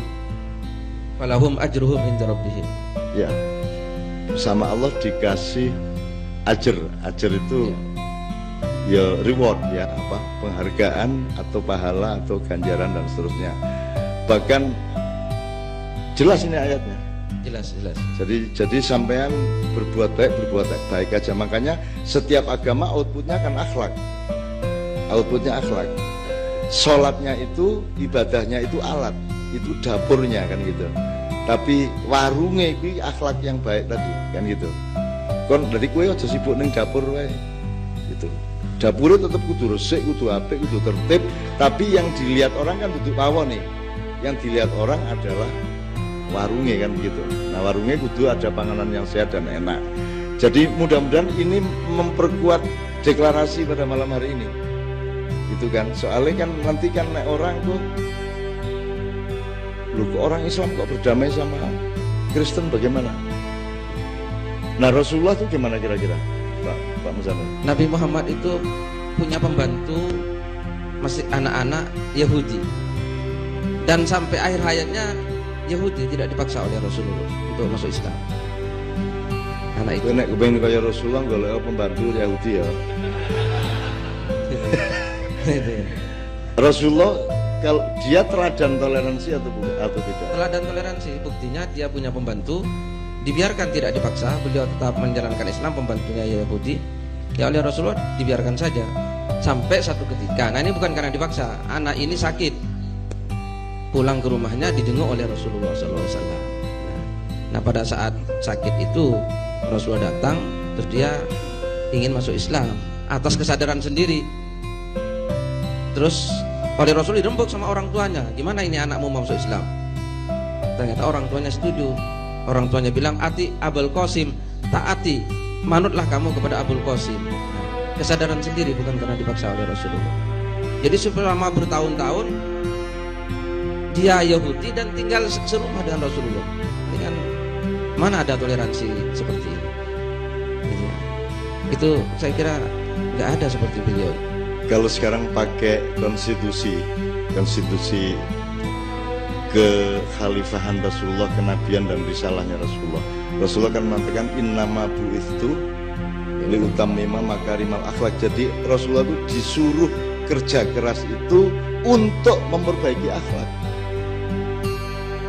falahum ajruhum inda rabbihim, ya, sama Allah dikasih ajar. Ajar itu ya reward ya, apa, penghargaan atau pahala atau ganjaran dan seterusnya. Bahkan jelas ini ayatnya, jelas. Jadi sampean berbuat baik aja. Makanya setiap agama outputnya kan akhlak. Outputnya akhlak. Sholatnya itu, ibadahnya itu alat, itu dapurnya kan gitu. Tapi warungnya itu akhlak yang baik tadi kan gitu. Kon dari kue aja sibuk neng dapur wae. Gitu. Dapurnya tetap kudu resik, kudu apik, kudu tertib. Tapi yang dilihat orang kan duduk pawon nih. Yang dilihat orang adalah warungnya kan gitu. Nah warungnya kudu ada panganan yang sehat dan enak. Jadi mudah-mudahan ini memperkuat deklarasi pada malam hari ini. Gitu kan, soalnya kan nanti kan orang tuh, lu kok orang Islam kok berdamai sama Kristen bagaimana? Nah Rasulullah tuh gimana kira-kira, Pak Muzamil? Nabi Muhammad itu punya pembantu masih anak-anak Yahudi, dan sampai akhir hayatnya Yahudi tidak dipaksa oleh Rasulullah untuk masuk Islam. Anak itu. Nek kepengen kaya Rasulullah golek pembantu Yahudi ya. Rasulullah kalau dia teladan toleransi atau tidak? Teladan toleransi, buktinya dia punya pembantu, dibiarkan tidak dipaksa, beliau tetap menjalankan Islam, pembantunya Yahudi, ya oleh Rasulullah dibiarkan saja sampai satu ketika. Nah ini bukan karena dipaksa, anak ini sakit, pulang ke rumahnya dijenguk oleh Rasulullah SAW. Nah pada saat sakit itu Rasulullah datang, terus dia ingin masuk Islam atas kesadaran sendiri. Terus oleh Rasul dirembuk sama orang tuanya, gimana ini anakmu mau masuk Islam? Ternyata orang tuanya setuju. Orang tuanya bilang, ati Abul Qasim, taati, manutlah kamu kepada Abul Qasim. Nah, kesadaran sendiri, bukan karena dipaksa oleh Rasulullah. Jadi selama bertahun-tahun dia Yahudi dan tinggal serumah dengan Rasulullah. Ini kan mana ada toleransi seperti ini? Itu saya kira nggak ada seperti beliau. Kalau sekarang pakai konstitusi kekhalifahan Rasulullah, kenabian dan risalahnya Rasulullah kan mengatakan innama bu'itsu liutammima makarimal akhlak. Jadi Rasulullah itu disuruh kerja keras itu untuk memperbaiki akhlak.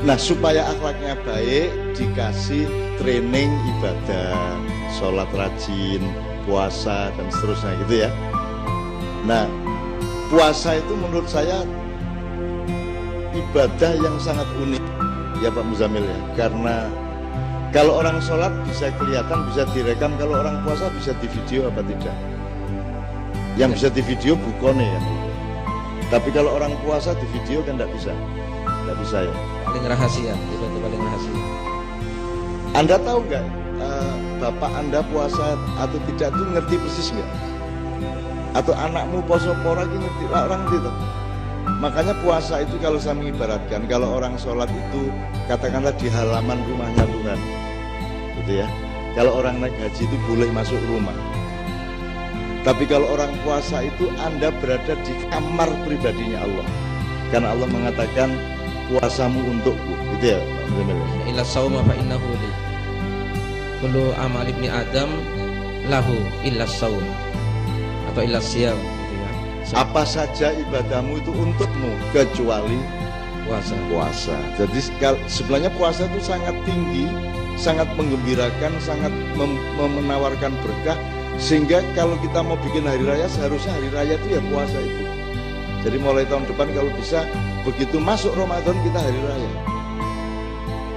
Nah supaya akhlaknya baik dikasih training ibadah, sholat rajin, puasa dan seterusnya gitu ya. Nah, puasa itu menurut saya ibadah yang sangat unik ya Pak Muzamil ya. Karena kalau orang sholat bisa kelihatan, bisa direkam, kalau orang puasa bisa di video apa tidak. Yang bisa di video bukone ya. Tapi kalau orang puasa di video kan tidak bisa ya. Paling rahasia, ibadah paling rahasia. Anda tahu nggak, bapak Anda puasa atau tidak itu ngerti persis nggak? Atau anakmu poso pora ngerti lah orang itu. Makanya puasa itu kalau saya mengibaratkan, kalau orang sholat itu katakanlah di halaman rumahnya Tuhan, gitu ya. Kalau orang naik haji itu boleh masuk rumah. Tapi kalau orang puasa itu Anda berada di kamar pribadinya Allah, karena Allah mengatakan puasamu untukku, gitu ya. Illa sauma fa innahu li. Kullu amal ibni Adam lahu illa saum. Atau illa siyam gitu ya. Apa saja ibadahmu itu untukmu kecuali puasa. Jadi sebenarnya puasa itu sangat tinggi, sangat menggembirakan, sangat menawarkan berkah, sehingga kalau kita mau bikin hari raya seharusnya hari raya itu ya puasa itu. Jadi mulai tahun depan kalau bisa begitu masuk Ramadan kita hari raya.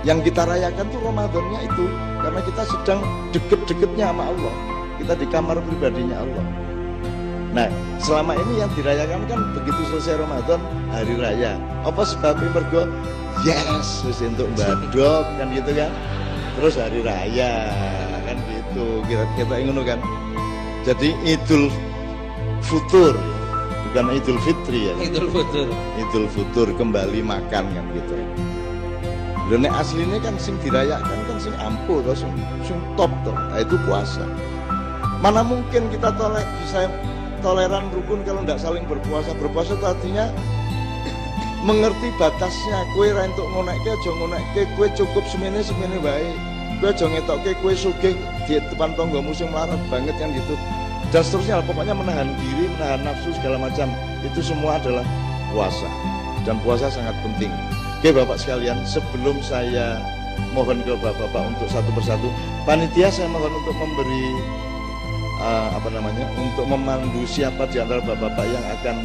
Yang kita rayakan tuh Ramadannya itu, karena kita sedang deket-deketnya sama Allah. Kita di kamar pribadinya Allah. Nah, selama ini yang dirayakan kan begitu selesai Ramadan, hari raya. Apa sebabnya? Mergo yes, wis entuk badok kan gitu kan. Terus hari raya kan gitu. Kita ngono kan. Jadi Idul Futur, bukan Idul Fitri ya. Idul Futur. Idul Futur, kembali makan kan gitu. Lha nek asline kan sing dirayakan kan sing ampuh to, sing top to. Nah, itu puasa. Mana mungkin kita bisa toleran rukun kalau tidak saling berpuasa. Berpuasa itu artinya mengerti batasnya. Kue ra entuk ngonekke aja ngonekke, kue cukup semene wae. Kue aja ngetokke kue sugih di depan tanggamu sing melarat banget kan gitu. Dan seterusnya, pokoknya menahan diri, menahan nafsu segala macam. Itu semua adalah puasa. Dan puasa sangat penting. Oke Bapak sekalian, sebelum saya mohon ke Bapak-bapak untuk satu persatu, panitia saya mohon untuk memberi untuk memandu siapa di antara bapak-bapak yang akan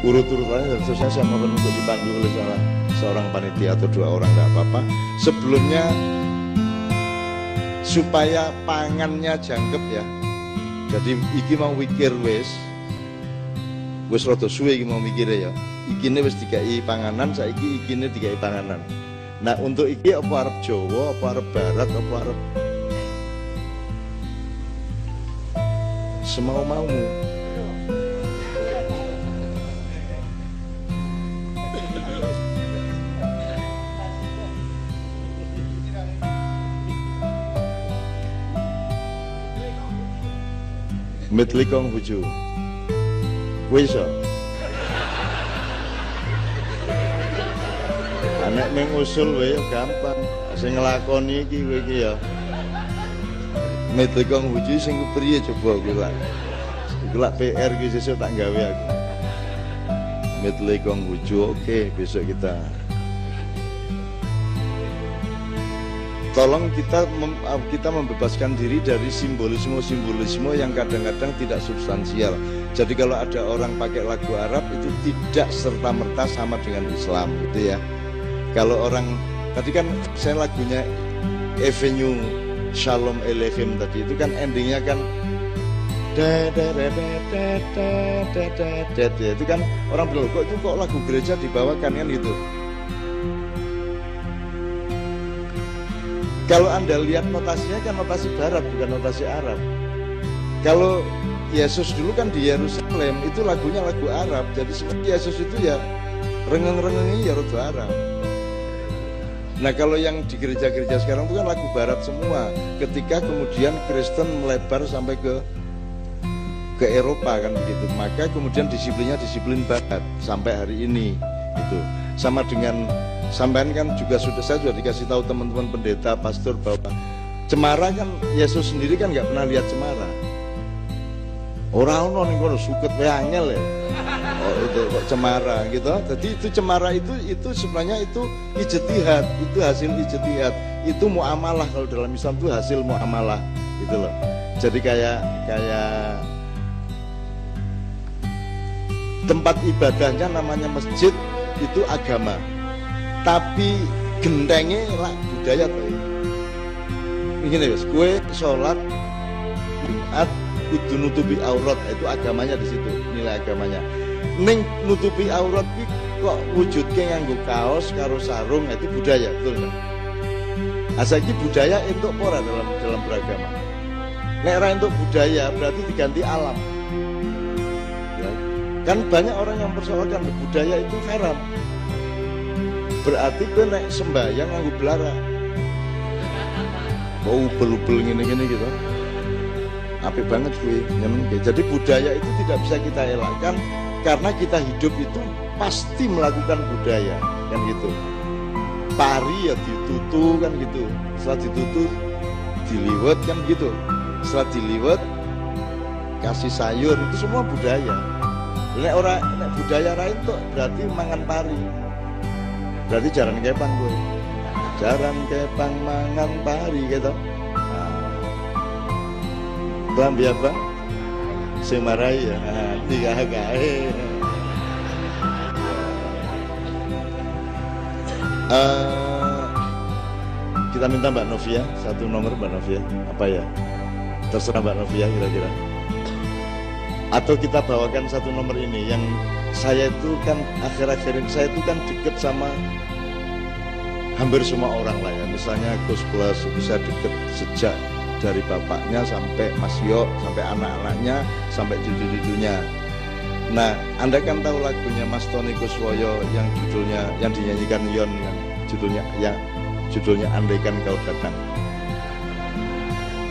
urut-urutannya, dan seterusnya saya mohon untuk dipandu oleh seorang panitia atau 2 orang, tidak apa-apa. Sebelumnya supaya pangannya jangkep ya, jadi iki mau wikir wis rada suwe iki mau mikir ya, ikine wis dikai panganan, saiki ikine dikai panganan. Nah untuk iki apa arep Jawa, apa arep Barat, apa arep semau-maumu. Mitlikong buju wiso anak mengusul wae gampang, sing nglakoni iki kowe iki ya. Mitlikong buju sing kepriye coba kowe lak PR iki sesuk tak gawe aku. Mitlikong buju, oke, besok kita tolong kita membebaskan diri dari simbolisme yang kadang-kadang tidak substansial. Jadi kalau ada orang pakai lagu Arab itu tidak serta-merta sama dengan Islam gitu ya. Kalau orang tadi kan saya lagunya Avenue Shalom Elohim tadi itu kan endingnya kan itu kan orang bilang kok lagu gereja dibawakan kan gitu. Kalau Anda lihat notasinya kan notasi Barat, bukan notasi Arab. Kalau Yesus dulu kan di Yerusalem, itu lagunya lagu Arab. Jadi seperti Yesus itu ya rengeng-rengengnya ya rada Arab. Nah kalau yang di gereja-gereja sekarang itu kan lagu Barat semua. Ketika kemudian Kristen melebar sampai ke Eropa kan begitu, maka kemudian disiplinnya disiplin Barat sampai hari ini. Itu sama dengan sampean kan juga saya sudah dikasih tahu teman-teman pendeta, pastor bahwa cemara kan Yesus sendiri kan nggak pernah lihat cemara. Orang ning kono suket wae angel ya. Oh itu kok cemara gitu. Jadi itu cemara itu sebenarnya itu ijtihad, itu hasil ijtihad. Itu muamalah, kalau dalam Islam itu hasil muamalah gitu loh. Jadi kayak tempat ibadahnya namanya masjid itu agama. Tapi gentengnya lah budaya tuh. Begini guys, kue sholat Jumat kudu nutupi aurat, itu agamanya di situ, nilai agamanya. Ning nutupi aurat kok wujudnya nganggo kaos karo sarung, itu budaya, betul nggak? Asal ini budaya untuk ora dalam beragama. Nek ora untuk budaya berarti diganti alam. Ya. Kan banyak orang yang persoalkan budaya itu haram. Berarti gue naik sembahyang nganggo belara. Kok ubel-ubel gini-gini gitu. Apik banget gue. Jadi budaya itu tidak bisa kita elakkan karena kita hidup itu pasti melakukan budaya kan gitu. Pari ya ditutu kan gitu. Setelah ditutu diliwet kan gitu. Setelah diliwet kasih sayur, itu semua budaya. Nek budaya lain tuh berarti mangan pari. Berarti jaran kepang gue, jaran kepang mangan pari gitu. Bang biar bang, semarai ya, tiga gae. kita minta Mbak Novia, satu nomor Mbak Novia, apa ya? Terserah Mbak Novia kira-kira. Atau kita bawakan satu nomor ini, yang saya itu kan akhir-akhir ini, saya itu kan deket sama hampir semua orang lah ya. Misalnya Gus Plus bisa deket sejak dari bapaknya sampai Mas Yo, sampai anak-anaknya, sampai cucu-cucunya. Nah, Anda kan tahu lagunya Mas Tony Kuswoyo yang judulnya, yang dinyanyikan Yon, yang judulnya Andaikan Kau Datang.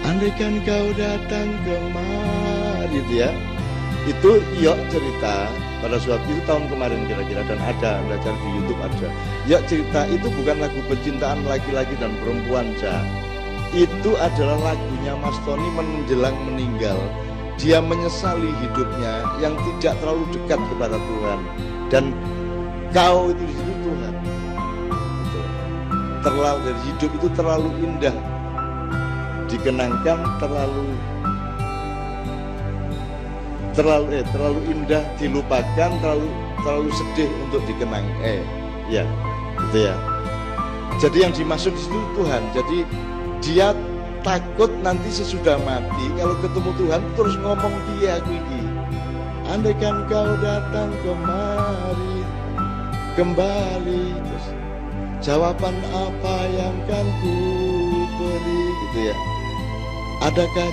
Andaikan kau datang kemari, gitu ya. Itu Yok cerita pada suatu itu tahun kemarin kira-kira, dan ada, Anda cari di YouTube ada. Yok cerita itu bukan lagu percintaan laki-laki dan perempuan, itu adalah lagunya Mas Tony menjelang meninggal. Dia menyesali hidupnya yang tidak terlalu dekat kepada Tuhan, dan kau itu di situ Tuhan. Terlalu, dari hidup itu terlalu indah dikenangkan, terlalu indah dilupakan, terlalu sedih untuk dikenang. Ya, gitu ya. Jadi yang dimaksud di situ Tuhan. Jadi dia takut nanti sesudah mati kalau ketemu Tuhan terus ngomong dia gigi. Andaikan kau datang kembali, terus jawaban apa yang kan ku beri, gitu ya. Adakah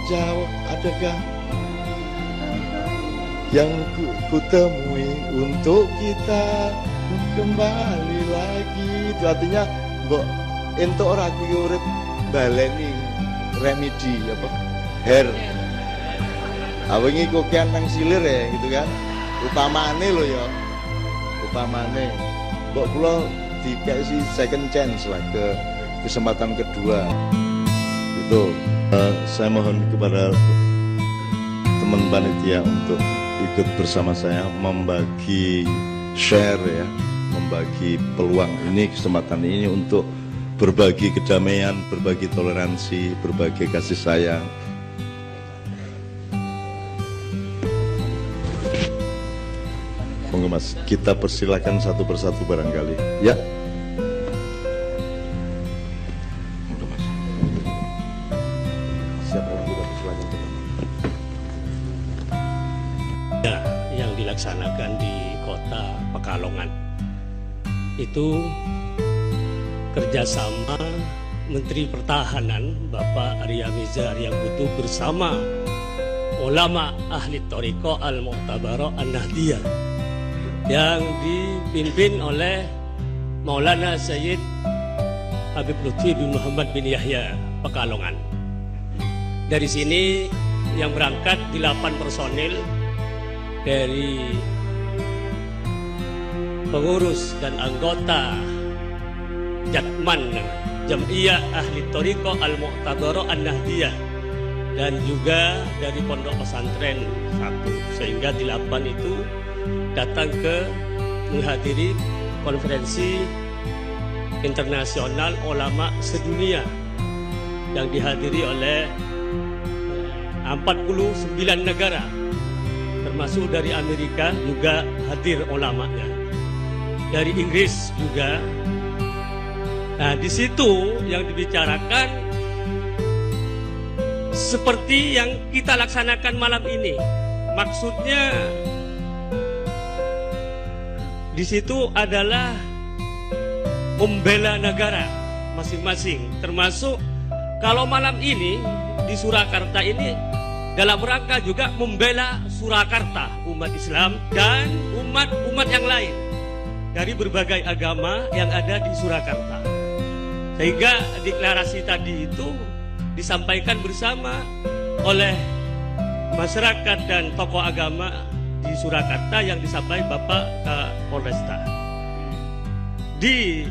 yang ku temui untuk kita kembali lagi. Itu artinya mbok entuk ora ku urip baleni remedi apa hair awengi kokean nang silir ya gitu kan, upamane lo ya, upamane mbok kula dikasih second chance lah, ke kesempatan kedua itu. Saya mohon kepada teman panitia untuk ikut bersama saya membagi share ya, membagi peluang ini, kesempatan ini untuk berbagi kedamaian, berbagi toleransi, berbagi kasih sayang. Monggo Mas, kita persilakan satu persatu barangkali. Ya. Monggo Mas. Siapa yang kita persilakan? Ya, yang dilaksanakan di kota Pekalongan itu kerjasama Menteri Pertahanan Bapak Arya Miza Aryakutu bersama ulama ahli Thariqah Al-Mu'tabarah An-Nahdiyah yang dipimpin oleh Maulana Sayyid Habib Lutfi bin Muhammad bin Yahya Pekalongan. Dari sini yang berangkat 8 personil dari pengurus dan anggota Jatman Jam'iyah Ahli Thariqah Al-Mu'tabarah An-Nahdiyah, dan juga dari pondok pesantren 1, sehingga 8 itu datang ke menghadiri konferensi internasional ulama sedunia yang dihadiri oleh 49 negara, termasuk dari Amerika juga hadir ulamanya, dari Inggris juga. Nah, di situ yang dibicarakan seperti yang kita laksanakan malam ini. Maksudnya di situ adalah membela negara masing-masing, termasuk kalau malam ini di Surakarta ini dalam rangka juga membela Surakarta, umat Islam dan umat-umat yang lain dari berbagai agama yang ada di Surakarta. Sehingga deklarasi tadi itu disampaikan bersama oleh masyarakat dan tokoh agama di Surakarta yang disampaikan Bapak Kapolresta. Di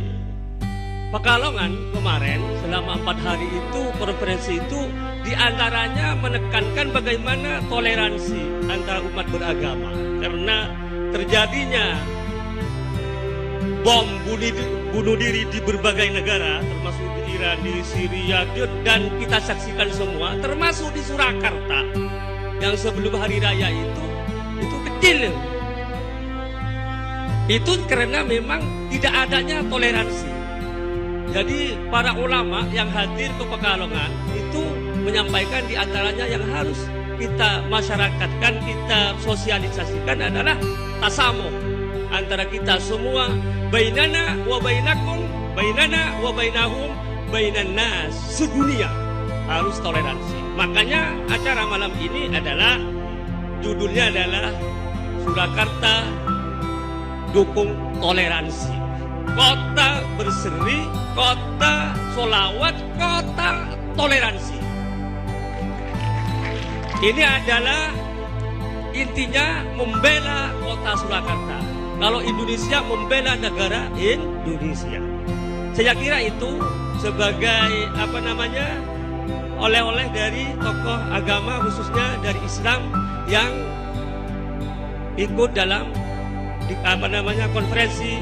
Pekalongan kemarin selama 4 hari itu, konferensi itu diantaranya menekankan bagaimana toleransi antara umat beragama, karena terjadinya bom bunuh diri di berbagai negara, termasuk di Iran, di Syria, dan kita saksikan semua, termasuk di Surakarta yang sebelum hari raya itu kecil. Itu karena memang tidak adanya toleransi. Jadi para ulama yang hadir ke Pekalongan itu menyampaikan di antaranya yang harus kita masyarakatkan, kita sosialisasikan adalah tasamuh antara kita semua, bainana wa bainakum, bainana wa bainahum, bainan nas, sedunia harus toleransi. Makanya acara malam ini adalah judulnya adalah Surakarta Dukung Toleransi. Kota berseri, kota solawat, kota toleransi. Ini adalah intinya membela kota Surakarta. Kalau Indonesia membela negara Indonesia. Saya kira itu sebagai oleh-oleh dari tokoh agama khususnya dari Islam yang ikut dalam konferensi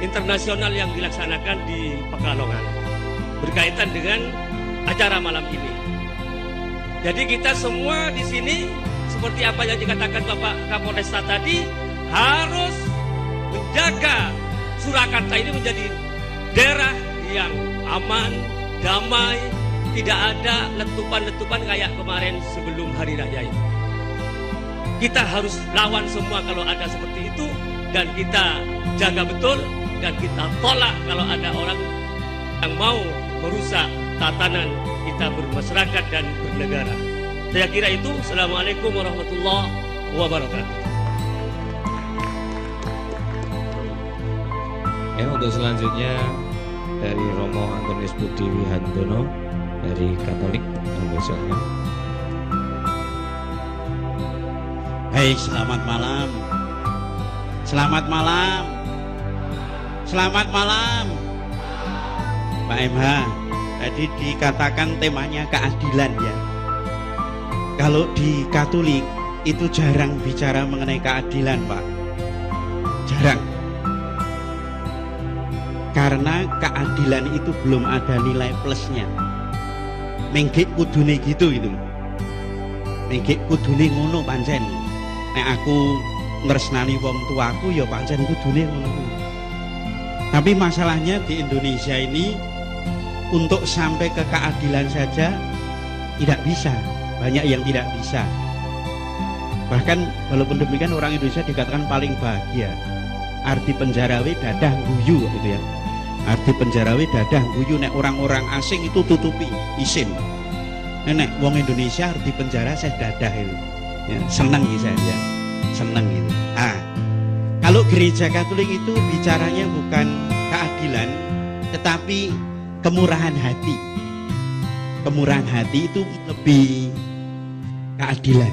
internasional yang dilaksanakan di Pekalongan berkaitan dengan acara malam ini. Jadi kita semua di sini seperti apa yang dikatakan Bapak Kapolresta tadi harus menjaga Surakarta ini menjadi daerah yang aman, damai, tidak ada letupan-letupan kayak kemarin sebelum hari raya itu. Kita harus lawan semua kalau ada seperti itu dan kita jaga betul. Dan kita tolak kalau ada orang yang mau merusak tatanan kita bermasyarakat dan bernegara. Saya kira itu. Assalamualaikum warahmatullahi wabarakatuh. Ya, untuk selanjutnya dari Romo Antonius Budi Wihantono dari Katolik Indonesia. Baik, selamat malam. Selamat malam. Selamat malam Pak MH. Tadi dikatakan temanya keadilan ya. Kalau di Katolik itu jarang bicara mengenai keadilan Pak. Jarang. Karena keadilan itu belum ada nilai plusnya. Menggek kudune gitu. Menggek kudune ngono pancen. Nek aku ngresnani wong tuaku ya pancen kudune ngono. Tapi masalahnya di Indonesia ini untuk sampai ke keadilan saja tidak bisa. Banyak yang tidak bisa. Bahkan walaupun demikian orang Indonesia dikatakan paling bahagia. Arti penjarawe dadah guyu gitu ya. Arti penjarawe dadah guyu, nek orang-orang asing itu tutupi isin. Nek wong Indonesia arti penjara saya dadah itu. Ya, seneng gitu saja. Seneng gitu. Kalau gereja Katolik itu bicaranya bukan keadilan, tetapi kemurahan hati. Kemurahan hati itu lebih keadilan.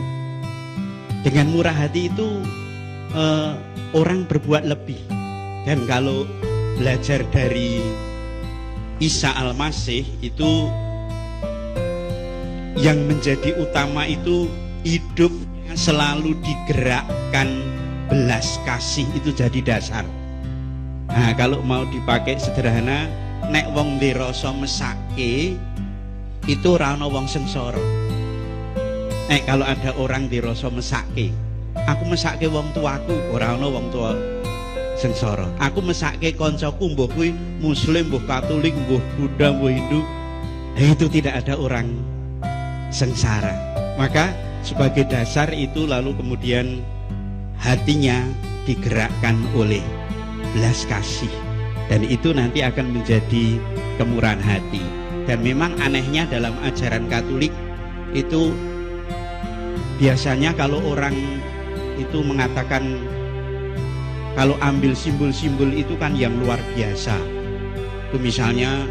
Dengan murah hati itu orang berbuat lebih. Dan kalau belajar dari Isa Al-Masih itu yang menjadi utama itu hidup selalu digerakkan belas kasih, itu jadi dasar. Nah, kalau mau dipakai sederhana, nek wong ndirasa mesake itu ora ana wong sengsara. Nek kalau ada orang ndirasa mesake, aku mesake wong tuaku, ora ana wong tua sengsara. Aku mesake kancaku, mbuh kuwi muslim, mbuh katolik, mbuh Buddha, mbuh Hindu, itu tidak ada orang sengsara. Maka sebagai dasar itu lalu kemudian hatinya digerakkan oleh belas kasih, dan itu nanti akan menjadi kemurahan hati. Dan memang anehnya dalam ajaran Katolik itu biasanya kalau orang itu mengatakan, kalau ambil simbol-simbol itu kan yang luar biasa. Itu misalnya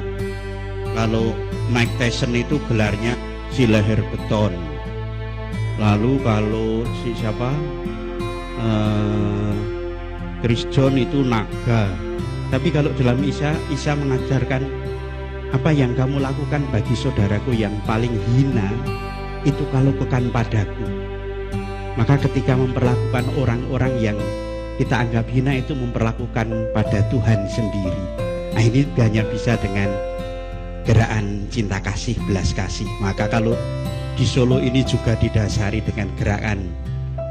kalau Mike Tyson itu gelarnya si leher beton. Lalu kalau si siapa Chris John itu naga. Tapi kalau dalam Isa mengajarkan, apa yang kamu lakukan bagi saudaraku yang paling hina itu kalau bukan padaku. Maka ketika memperlakukan orang-orang yang kita anggap hina itu memperlakukan pada Tuhan sendiri. Nah, ini hanya bisa dengan gerakan cinta kasih, belas kasih. Maka kalau di Solo ini juga didasari dengan gerakan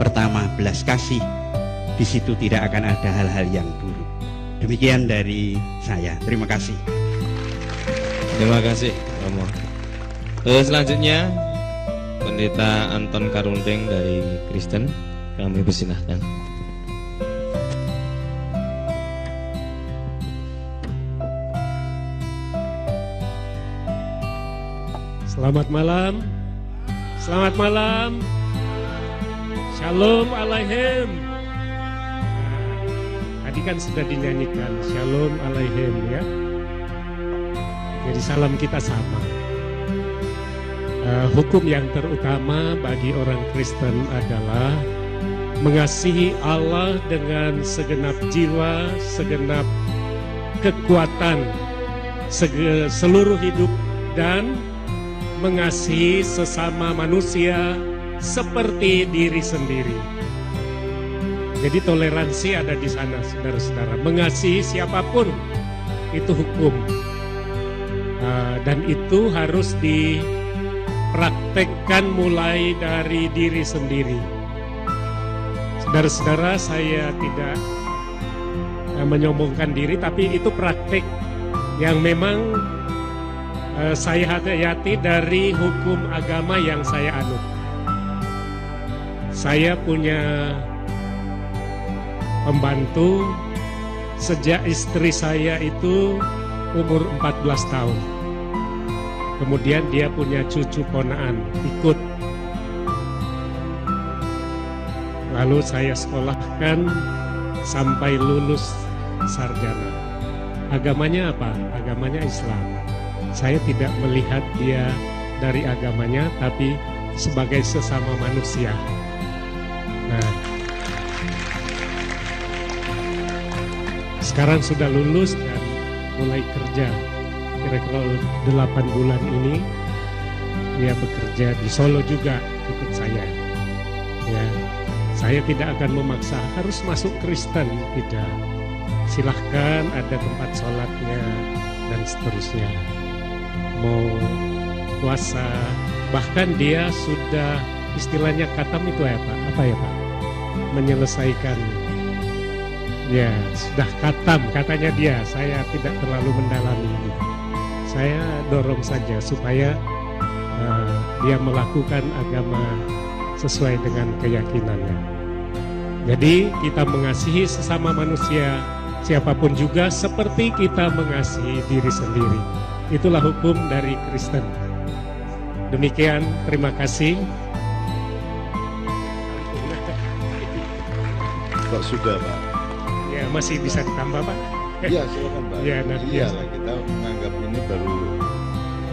pertama belas kasih, di situ tidak akan ada hal-hal yang buruk. Demikian dari saya. Terima kasih. Terima kasih Romo. Selanjutnya Pendeta Anton Karundeng dari Kristen, kami persilahkan. Selamat malam. Selamat malam. Shalom Aleichem. Tadi kan sudah dinyanyikan Shalom Aleichem ya. Jadi salam kita sama. Hukum yang terutama bagi orang Kristen adalah mengasihi Allah dengan segenap jiwa, segenap kekuatan, seluruh hidup, dan mengasihi sesama manusia seperti diri sendiri. Jadi toleransi ada di sana, saudara-saudara. Mengasihi siapapun itu hukum, dan itu harus dipraktekkan mulai dari diri sendiri. Saudara-saudara, saya tidak menyombongkan diri, tapi itu praktek yang memang saya hayati dari hukum agama yang saya anut. Saya punya pembantu sejak istri saya itu umur 14 tahun. Kemudian dia punya cucu ponaan, ikut. Lalu saya sekolahkan sampai lulus sarjana. Agamanya apa? Agamanya Islam. Saya tidak melihat dia dari agamanya, tapi sebagai sesama manusia. Nah, sekarang sudah lulus dan mulai kerja. Kira-kira 8 bulan ini dia bekerja di Solo juga ikut saya. Ya, saya tidak akan memaksa harus masuk Kristen, tidak. Silahkan, ada tempat sholatnya dan seterusnya. Mau puasa, bahkan dia sudah istilahnya khatam itu apa ya Pak? Menyelesaikan, ya sudah khatam katanya dia. Saya tidak terlalu mendalami gitu. Saya dorong saja supaya dia melakukan agama sesuai dengan keyakinannya. Jadi kita mengasihi sesama manusia, siapapun juga, seperti kita mengasihi diri sendiri. Itulah hukum dari Kristen. Demikian, terima kasih. Kok sudah Pak? Ya, masih bisa ditambah Pak? Iya silakan Pak. Ya, nanti iya lah, kita menganggap ini baru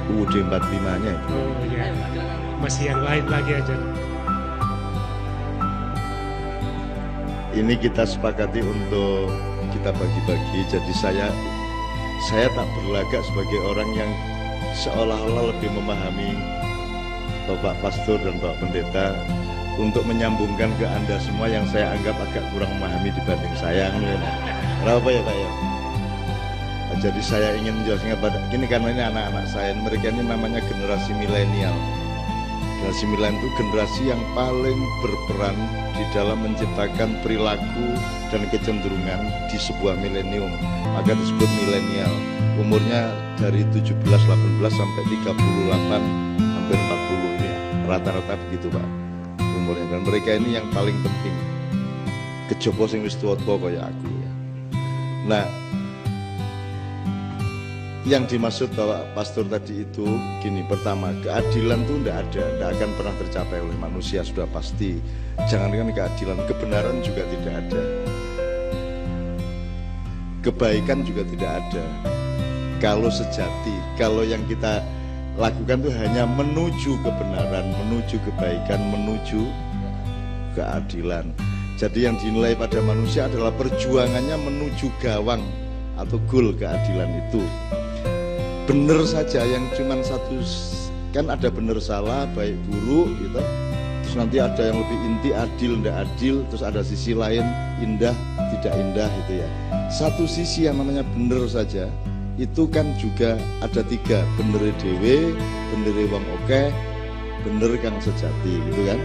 UUD 45-nya. Oh ya, masih yang lain lagi aja. Ini kita sepakati untuk kita bagi-bagi. Jadi saya tak berlagak sebagai orang yang seolah-olah lebih memahami Bapak Pastor dan Bapak Pendeta untuk menyambungkan ke Anda semua yang saya anggap agak kurang memahami dibanding saya. Kenapa ya Pak ya? Jadi saya ingin menjelaskan pada gini, karena ini anak-anak saya, mereka ini namanya generasi milenial. Generasi milenial itu generasi yang paling berperan di dalam menciptakan perilaku dan kecenderungan di sebuah milenium. Maka disebut milenial. Umurnya dari 17, 18 sampai 38, hampir 40 ini. Rata-rata begitu Pak umurnya. Dan mereka ini yang paling penting. Kejopo sing wis tuwa-tuwa kaya aku ya. Nah, yang dimaksud Bapak Pastor tadi itu gini, pertama, keadilan itu tidak akan pernah tercapai oleh manusia, sudah pasti. Jangankan keadilan, kebenaran juga tidak ada, kebaikan juga tidak ada. Kalau sejati, kalau yang kita lakukan itu hanya menuju kebenaran, menuju kebaikan, menuju keadilan. Jadi yang dinilai pada manusia adalah perjuangannya menuju gawang atau goal keadilan itu. Benar saja yang cuman satu, kan ada benar salah, baik buruk gitu. Terus nanti ada yang lebih inti, adil tidak adil. Terus ada sisi lain, indah tidak indah gitu ya. Satu sisi yang namanya benar saja itu kan juga ada 3, bener dewe, bener wong oke, bener kang sejati gitu kan.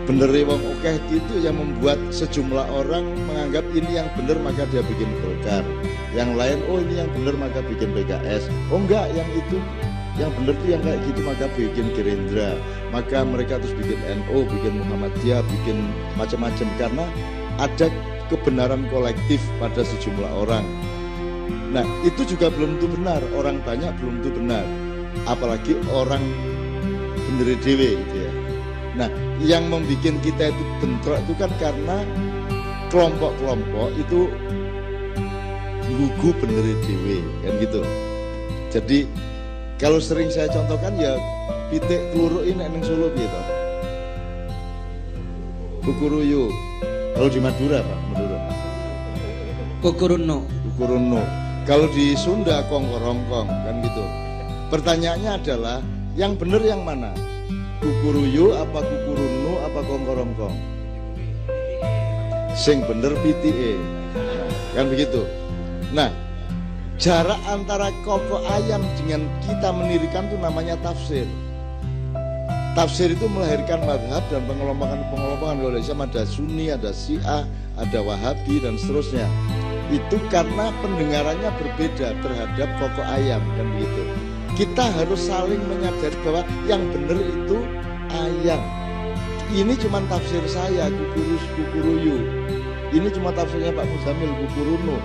bener wong akeh itu yang membuat sejumlah orang menganggap ini yang bener maka dia bikin Golkar, yang lain oh ini yang bener maka bikin PKS, oh enggak yang itu yang bener tuh yang kayak gitu maka bikin Gerindra, maka mereka terus bikin NU, bikin Muhammadiyah, bikin macam-macam karena ada kebenaran kolektif pada sejumlah orang. Nah itu juga belum tentu benar, orang banyak belum tentu benar, apalagi orang bener dewe gitu ya. Nah yang membuat kita itu bentrok itu kan karena kelompok-kelompok itu gugu bener dewe kan gitu. Jadi kalau sering saya contohkan ya pitik teluruk ini neng Solo gitu. Kukuruyu. Kalau di Madura Pak, Madura. Kukuruno. Kukuruno. Kalau di Sunda kongkorongkong kan gitu. Pertanyaannya adalah yang benar yang mana? Kukuruyu apa kukurunu apa kongkorongkong? Sing bener pitike. Kan begitu. Nah, jarak antara koko ayam dengan kita mendirikan itu namanya tafsir. Tafsir itu melahirkan madhab dan pengelompokan kalau Islam ada Sunni, ada Syiah, ada Wahabi dan seterusnya. Itu karena pendengarannya berbeda terhadap koko ayam kan begitu. Kita harus saling menyadari bahwa yang benar itu ayam. Ini cuma tafsir saya, kukuruyu. Ini cuma tafsirnya Pak Muzamil, kukurunu.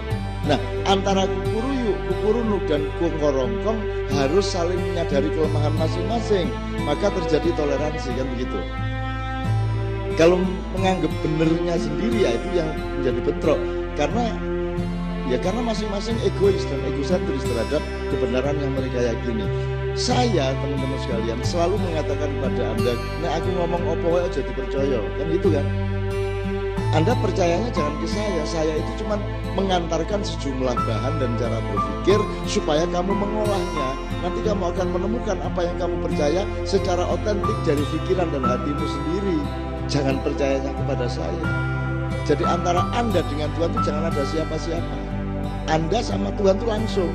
Nah, antara kukurunu dan kongkorongkong harus saling menyadari kelemahan masing-masing. Maka terjadi toleransi kan begitu. Kalau menganggap benernya sendiri ya itu yang menjadi bentrok. Karena masing-masing egois dan egosentris terhadap kebenaran yang mereka yakini. Saya teman-teman sekalian selalu mengatakan kepada Anda, nah aku ngomong opo wae aja dipercaya, kan gitu kan? Anda percayanya jangan ke saya itu cuma mengantarkan sejumlah bahan dan cara berpikir supaya kamu mengolahnya. Nanti kamu akan menemukan apa yang kamu percaya secara otentik dari pikiran dan hatimu sendiri. Jangan percayanya kepada saya. Jadi antara Anda dengan Tuhan itu jangan ada siapa-siapa. Anda sama Tuhan itu langsung.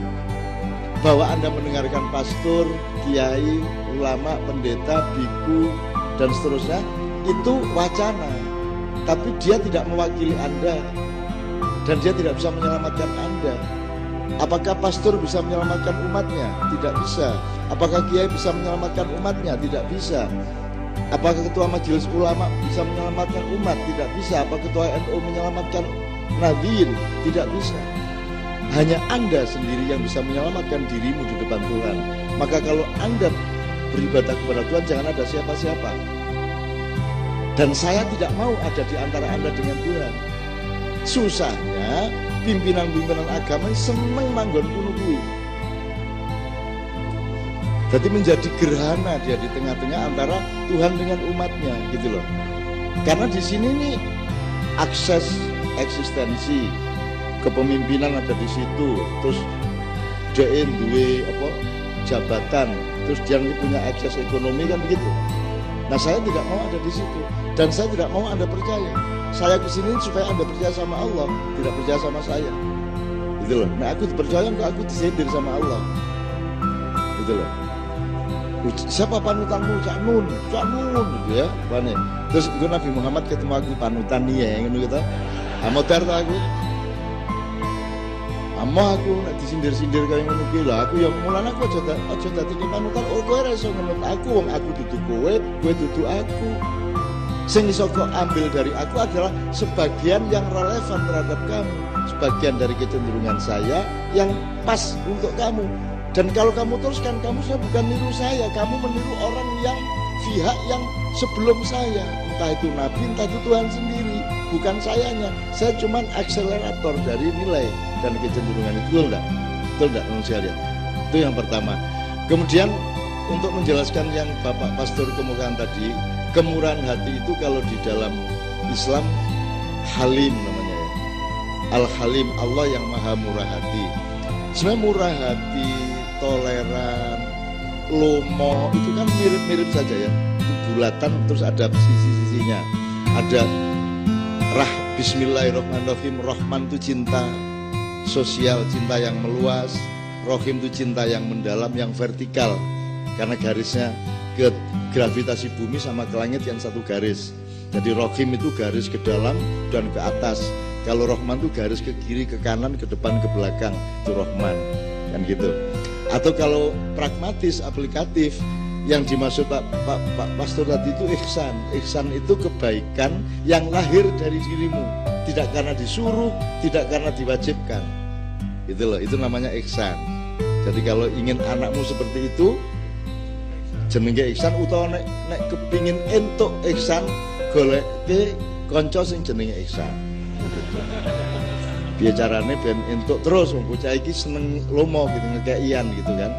Bahwa Anda mendengarkan pastor, kiai, ulama, pendeta, biku, dan seterusnya, itu wacana. Tapi dia tidak mewakili Anda. Dan dia tidak bisa menyelamatkan Anda. Apakah pastor bisa menyelamatkan umatnya? Tidak bisa. Apakah kiai bisa menyelamatkan umatnya? Tidak bisa. Apakah ketua majelis ulama bisa menyelamatkan umat? Tidak bisa. Apakah ketua NU menyelamatkan nabiin? Tidak bisa. Hanya Anda sendiri yang bisa menyelamatkan dirimu di depan Tuhan. Maka kalau Anda beribadah kepada Tuhan, jangan ada siapa-siapa. Dan saya tidak mau ada di antara Anda dengan Tuhan. Susahnya pimpinan-pimpinan agama seneng manggon kuno kuwi. Jadi menjadi gerhana dia di tengah-tengah antara Tuhan dengan umatnya gitu loh. Karena di sini nih akses eksistensi kepemimpinan ada di situ, terus dia duwe jabatan, terus dia punya akses ekonomi kan begitu. Nah saya tidak mau ada di situ dan saya tidak mau Anda percaya. Saya kesini supaya Anda percaya sama Allah, tidak percaya sama saya. Gitu loh. Nah aku percaya kok aku disindir sama Allah. Gitu loh. Siapa panutanmu? Cak Nun gitu ya. Pane. Terus itu Nabi Muhammad ketemu aku panutan nih ngono gitu. Amodar ta aku. Aku nek disindir-sindir kaya ngono kuwi lho, aku yang mulane aku aja dadi panutan. Oh kowe ora iso ngenut aku, wong aku dudu kowe dudu aku. Sing iso kok ambil dari aku adalah sebagian yang relevan terhadap kamu, sebagian dari kecenderungan saya yang pas untuk kamu. Dan kalau kamu teruskan, kamu bukan niru saya, kamu meniru orang yang pihak yang sebelum saya, entah itu Nabi, entah itu Tuhan sendiri, bukan sayanya. Saya cuma akselerator dari nilai dan kecenderungan itu, betul enggak manusia lihat? Itu yang pertama. Kemudian untuk menjelaskan yang Bapak Pastor kemukakan tadi, kemurahan hati itu kalau di dalam Islam Halim namanya ya. Al-Halim, Allah yang maha murah hati. Sebenarnya murah hati, toleran, lomo itu kan mirip-mirip saja ya. Itu bulatan terus ada sisi-sisinya. Ada Bismillahirrahmanirrahim. Rahman itu cinta sosial, cinta yang meluas. Rohim itu cinta yang mendalam, yang vertikal. Karena garisnya ke gravitasi bumi sama ke langit yang satu garis. Jadi Rohim itu garis ke dalam dan ke atas. Kalau Rahman itu garis ke kiri, ke kanan, ke depan, ke belakang. Itu Rahman, kan gitu. Atau kalau pragmatis, aplikatif, yang dimaksud Pak Pastor tadi itu ihsan. Ihsan itu kebaikan yang lahir dari dirimu, tidak karena disuruh, tidak karena diwajibkan. Itu loh, itu namanya ihsan. Jadi kalau ingin anakmu seperti itu, jenenge ihsan, utawa nek kepingin entuk ihsan, goleke kanca sing jenenge ihsan. Biar carane ben entuk terus wong bocah iki seneng lomo gitu, ngekeian gitu kan.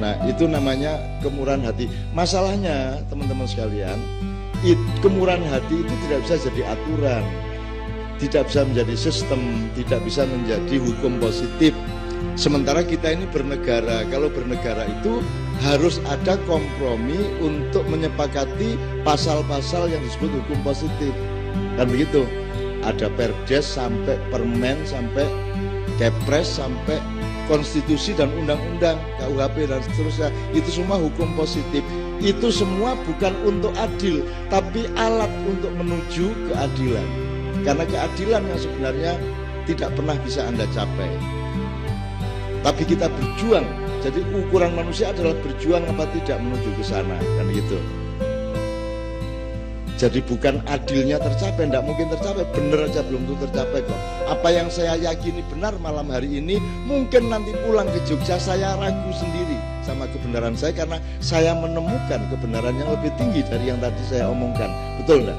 Nah, itu namanya kemurahan hati. Masalahnya, teman-teman sekalian, kemurahan hati itu tidak bisa jadi aturan, tidak bisa menjadi sistem, tidak bisa menjadi hukum positif. Sementara kita ini bernegara. Kalau bernegara itu harus ada kompromi untuk menyepakati pasal-pasal yang disebut hukum positif. Kan begitu? Ada Perdes sampai Permen sampai Kepres sampai konstitusi dan undang-undang, KUHP dan seterusnya. Itu semua hukum positif. Itu semua bukan untuk adil, tapi alat untuk menuju keadilan. Karena keadilan yang sebenarnya tidak pernah bisa Anda capai, tapi kita berjuang. Jadi ukuran manusia adalah berjuang apa tidak menuju ke sana, kan gitu. Jadi bukan adilnya tercapai, tidak mungkin tercapai, benar aja belum tentu tercapai kok. Apa yang saya yakini benar malam hari ini, mungkin nanti pulang ke Jogja saya ragu sendiri sama kebenaran saya, karena saya menemukan kebenaran yang lebih tinggi dari yang tadi saya omongkan. Betul enggak?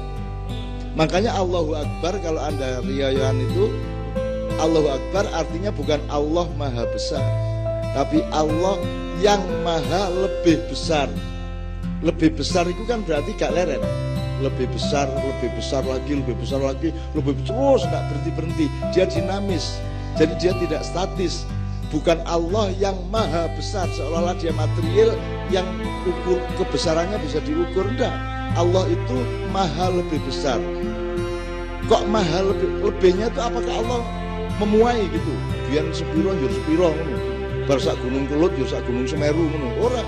Makanya Allahu Akbar, kalau Anda riayan itu, Allahu Akbar artinya bukan Allah Maha Besar, tapi Allah yang Maha lebih besar. Lebih besar itu kan berarti gak leren. Lebih besar lagi, lebih besar lagi, lebih terus nggak berhenti. Dia dinamis, jadi dia tidak statis. Bukan Allah yang maha besar seolah-olah dia material yang ukur kebesarannya bisa diukur. Enggak, Allah itu maha lebih besar. Kok maha lebihnya itu apakah Allah memuai gitu? Biar sepiro, jur sepiro, barsak gunung Kelut, barsak gunung Semeru, ora.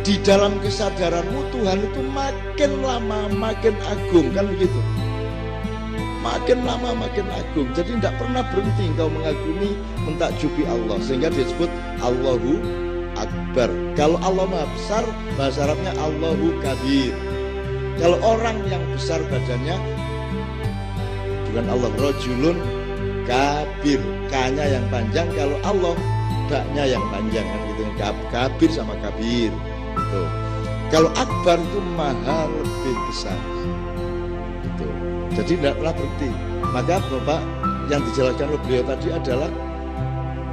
Di dalam kesadaranmu Tuhan itu makin lama makin agung, kan begitu? Makin lama makin agung. Jadi tidak pernah berhenti engkau mengagumi, mentakjubi Allah, sehingga disebut Allahu Akbar. Kalau Allah Maha Besar, bahasa Arabnya Allahu Kabir. Kalau orang yang besar badannya, bukan Allah, rojulun kabir, K-nya yang panjang. Kalau Allah, baknya yang panjang, kan gitu. Kabir sama kabir. Gitu. Kalau akbar itu maha lebih besar. Gitu. Jadi tidak pernah berhenti. Maka Bapak yang dijelaskan oleh beliau tadi adalah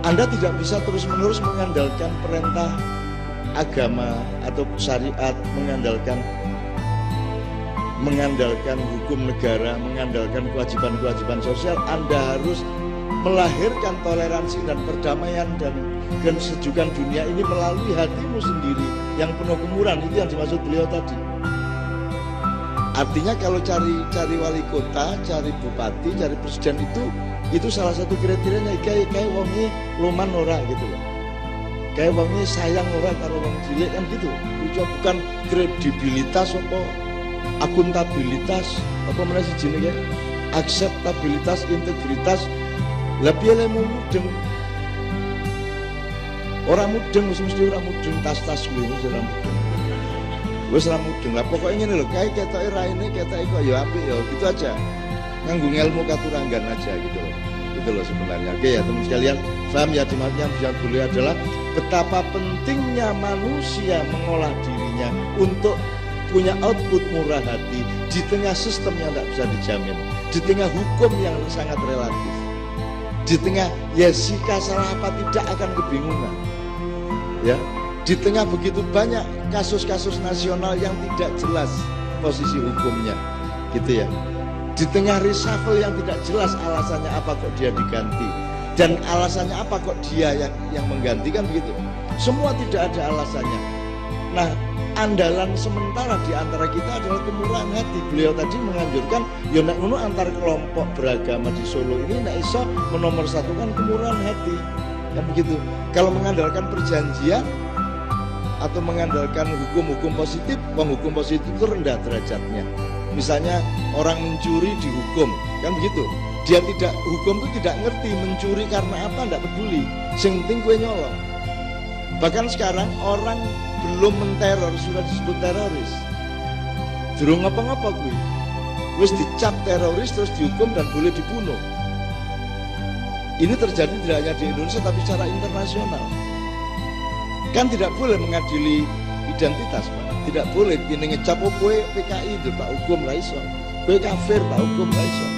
Anda tidak bisa terus-menerus mengandalkan perintah agama atau syariat, mengandalkan hukum negara, mengandalkan kewajiban-kewajiban sosial. Anda harus melahirkan toleransi dan perdamaian dan kesejukan dunia ini melalui hatimu sendiri yang penuh kemurahan. Itu yang dimaksud beliau tadi. Artinya kalau cari wali kota, cari bupati, cari presiden itu salah satu kriterianya kayak wongi loman ora gitu loh. Kayak wongi sayang ora karo wong cilik kan gitu. Itu bukan kredibilitas apa akuntabilitas apa mana sih jenenge, akseptabilitas, integritas. Lah piye lemu mudeng? Ora mudeng, mesti ora mudeng, tas-tas kuwi mesti ora mudeng. Wis ora mudeng. Lah pokoke ngene lho, kae ketoke raine, ketoke kok ya apik ya, gitu aja. Nganggo ilmu katuranggan aja gitu loh. Gitu loh sebenarnya. Oke ya teman sekalian, paham ya dimaksudnya yang beliau adalah betapa pentingnya manusia mengolah dirinya untuk punya output murah hati di tengah sistem yang tidak bisa dijamin, di tengah hukum yang sangat relatif. Di tengah Jessica salah apa tidak akan kebingungan, ya. Di tengah begitu banyak kasus-kasus nasional yang tidak jelas posisi hukumnya, gitu ya. Di tengah reshuffle yang tidak jelas alasannya apa kok dia diganti dan alasannya apa kok dia yang menggantikan, begitu. Semua tidak ada alasannya. Nah, andalan sementara di antara kita adalah kemurahan hati. Beliau tadi menganjurkan ya nek ngono antar kelompok beragama di Solo ini nek iso menomorsatukan kemurahan hati. Kan begitu. Kalau mengandalkan perjanjian atau mengandalkan hukum-hukum positif, hukum positif itu rendah derajatnya. Misalnya orang mencuri dihukum, kan begitu. Dia tidak, hukum itu tidak ngerti mencuri karena apa, tidak peduli. Yang penting gue nyolong. Bahkan sekarang orang belum menteror sudah disebut teroris. Durung ngapa-ngapa gue. Wis dicap teroris terus dihukum dan boleh dibunuh. Ini terjadi tidak hanya di Indonesia tapi secara internasional. Kan tidak boleh mengadili identitas, Pak. Tidak boleh ini ngecap kowe PKI itu tak hukum ra iso. Kowe kafir tak hukum ra iso.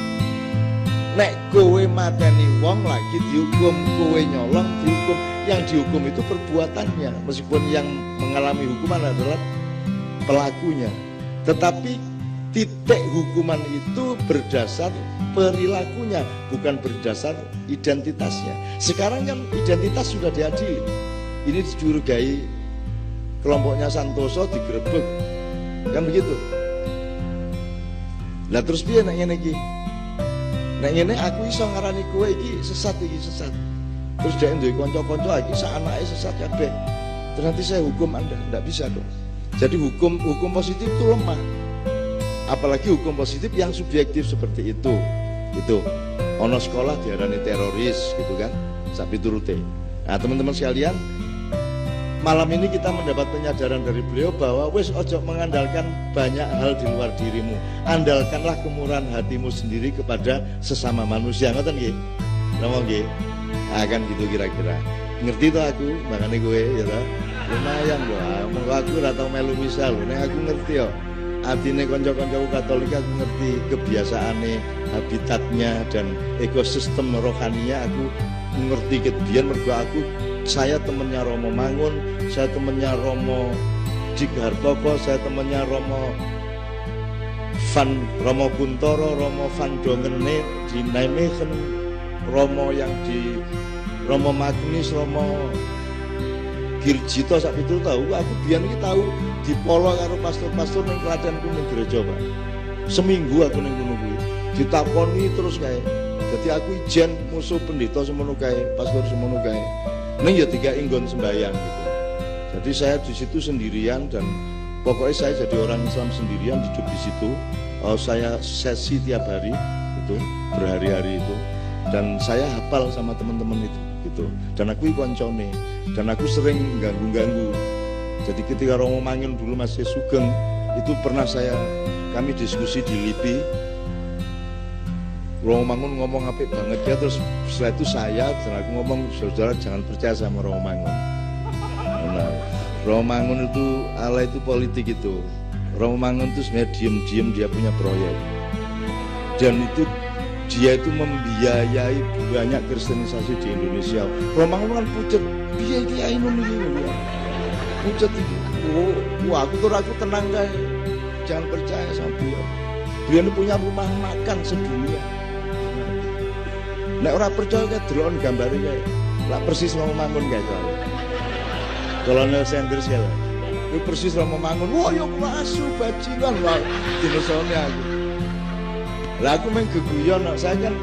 Nek kowe mateni wong lagi dihukum, kowe nyolong dihukum. Yang dihukum itu perbuatannya, meskipun yang mengalami hukuman adalah pelakunya. Tetapi titik hukuman itu berdasar perilakunya, bukan berdasar identitasnya. Sekarang kan identitas sudah diadili. Ini dicurigai kelompoknya Santoso digerebek, kan begitu. Lah terus piye nek ngene iki? Nek ngene aku iso ngarani kowe iki sesat iki sesat. Terus dia duwe kanca-kanca iki sak anake sesat kabeh. Terus nanti saya hukum Anda, enggak bisa dong. Jadi hukum positif itu lemah. Apalagi hukum positif yang subjektif seperti itu. Itu ono sekolah diarani teroris gitu kan. Sapi turute. Nah, teman-teman sekalian, malam ini kita mendapat penyadaran dari beliau bahwa wis ojo mengandalkan banyak hal di luar dirimu. Andalkanlah kemurahan hatimu sendiri kepada sesama manusia. Ngoten nggih? Napa nggih? Akan gitu kira-kira. Ngerti tuh aku, makanya gue ya lah. Lumayan loh. Aku ora tau melu misal. Nek aku ngerti yo. Artinya konco-konco Katolik aku ngerti kebiasaannya, habitatnya dan ekosistem rohaninya aku ngerti kebian mergo aku saya temennya Romo Mangun, saya temennya Romo Jighartoko, saya temennya Romo Kuntoro, Romo Van Dongene di Nijmegen, Romo yang di Romo Magnus, Romo Girjito sak pitu tahu, aku biyen iki tahu dipolo karo pastor-pastor ning Klaten ku ning gereja, Pak. Seminggu aku ning kono kuwi. Ditakoni terus kae. Dadi aku ijen musuh pendeta semono kae, pastor semono kae. Ning ya dikai nggon sembayang gitu. Jadi saya di situ sendirian dan pokoknya saya jadi orang Islam sendirian hidup di situ. Saya sesi tiap hari itu, berhari-hari itu. Dan saya hafal sama teman-teman itu gitu. Dan aku koncone dan aku sering ganggu-ganggu. Jadi ketika Romo Mangun dulu masih sugeng, itu pernah kami diskusi di LIPI. Romo Mangun ngomong apik banget ya, terus setelah itu saya dan aku ngomong, saudara jangan percaya sama Romo Mangun. Nah, Romo Mangun itu ala itu politik itu. Romo Mangun itu sebenarnya diem-diem dia punya proyek. Dan itu dia itu membiayai banyak kristenisasi di Indonesia. Romo Mangun kan pucet, biaya kiai ngono iki. Pucet iki. Wah, aku tenang kae. Jangan percaya sama beliau. Beliau punya rumah makan sedunia. Nek ora percaya kae delok gambare kae. Lah persis Romo Mangun kae to. Kolonel Sanders ya. Itu persis Romo Mangun. Wah, yo asu bajingan wae. Dinesone aku. Lah aku main geguyon, saya kan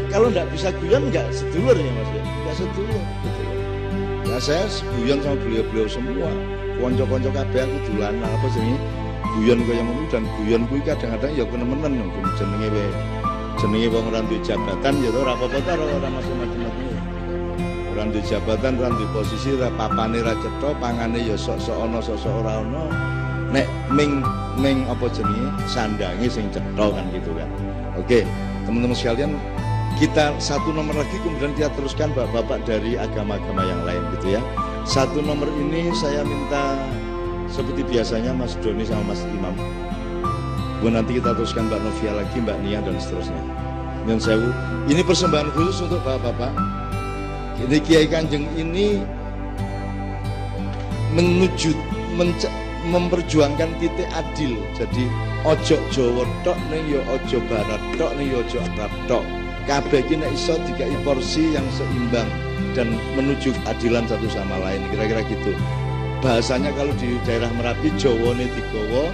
kalau nggak bisa guyon nggak sedulur ya Mas ya, nggak sedulur gitu. Nah saya guyon sama beliau-beliau semua, konco-konco kabeh aku dolanan apa jenenge guyon kaya ngono dan guyon kuwi kadang-kadang ya kenemenen jenenge wong ora duwe jabatan ya ora apa-apa ta ora macam-macam. Ora duwe jabatan, ora duwe posisi, ora papane ra cetha, pangane ya sok-sok ana sok-sok ora ana. Nek ming apa jenenge sandange sing cetha kan gitu kan. Oke, teman-teman sekalian, kita satu nomor lagi kemudian kita teruskan bapak-bapak dari agama-agama yang lain gitu ya. Satu nomor ini saya minta seperti biasanya Mas Doni sama Mas Imam. Kemudian nanti kita teruskan Mbak Novia lagi, Mbak Nia dan seterusnya. Nyun sewu, ini persembahan khusus untuk bapak-bapak. Ini Kiai Kanjeng ini memperjuangkan titik adil. Jadi ojo Jawa tok ning ya ojo barat tok ning ya ojo Arab tok. Kabeh iki nek iso dikai porsi yang seimbang dan menuju keadilan satu sama lain. Kira-kira gitu. Bahasanya kalau di daerah Merapi Jawane digawa,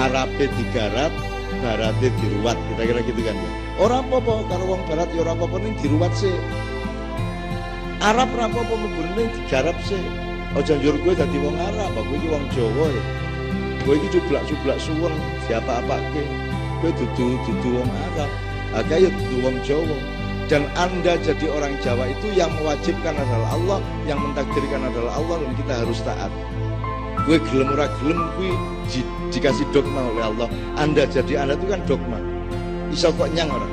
Arabe digarap, Barate diruwat. Kira-kira gitu kan ya. Ora apa-apa karo wong barat ya ora apa-apa ning diruwat sih. Arab ora apa-apa mlebu ning digarap sih. Aja njur kowe dadi wong Arab, aku iki wong Jawa ya. Kowe iki cublak-cublak suweng diapa-apake. Kowe dudu wong Arab. Akeh ya dudu wong Jawa. Dan Anda jadi orang Jawa itu yang mewajibkan adalah Allah, yang mentakdirkan adalah Allah, dan kita harus taat. Gue gelem ora gelem kuwi dikasih dogma oleh Allah. Anda jadi Anda itu kan dogma. Iso kok nyang ora?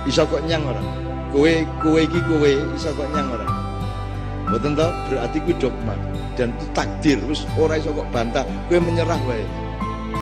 Iso kok nyang ora? Kowe iki kowe iso kok nyang ora? Mboten to, berarti kuwi dogma dan itu takdir. Terus ora iso kok bantah. Kowe menyerah wae.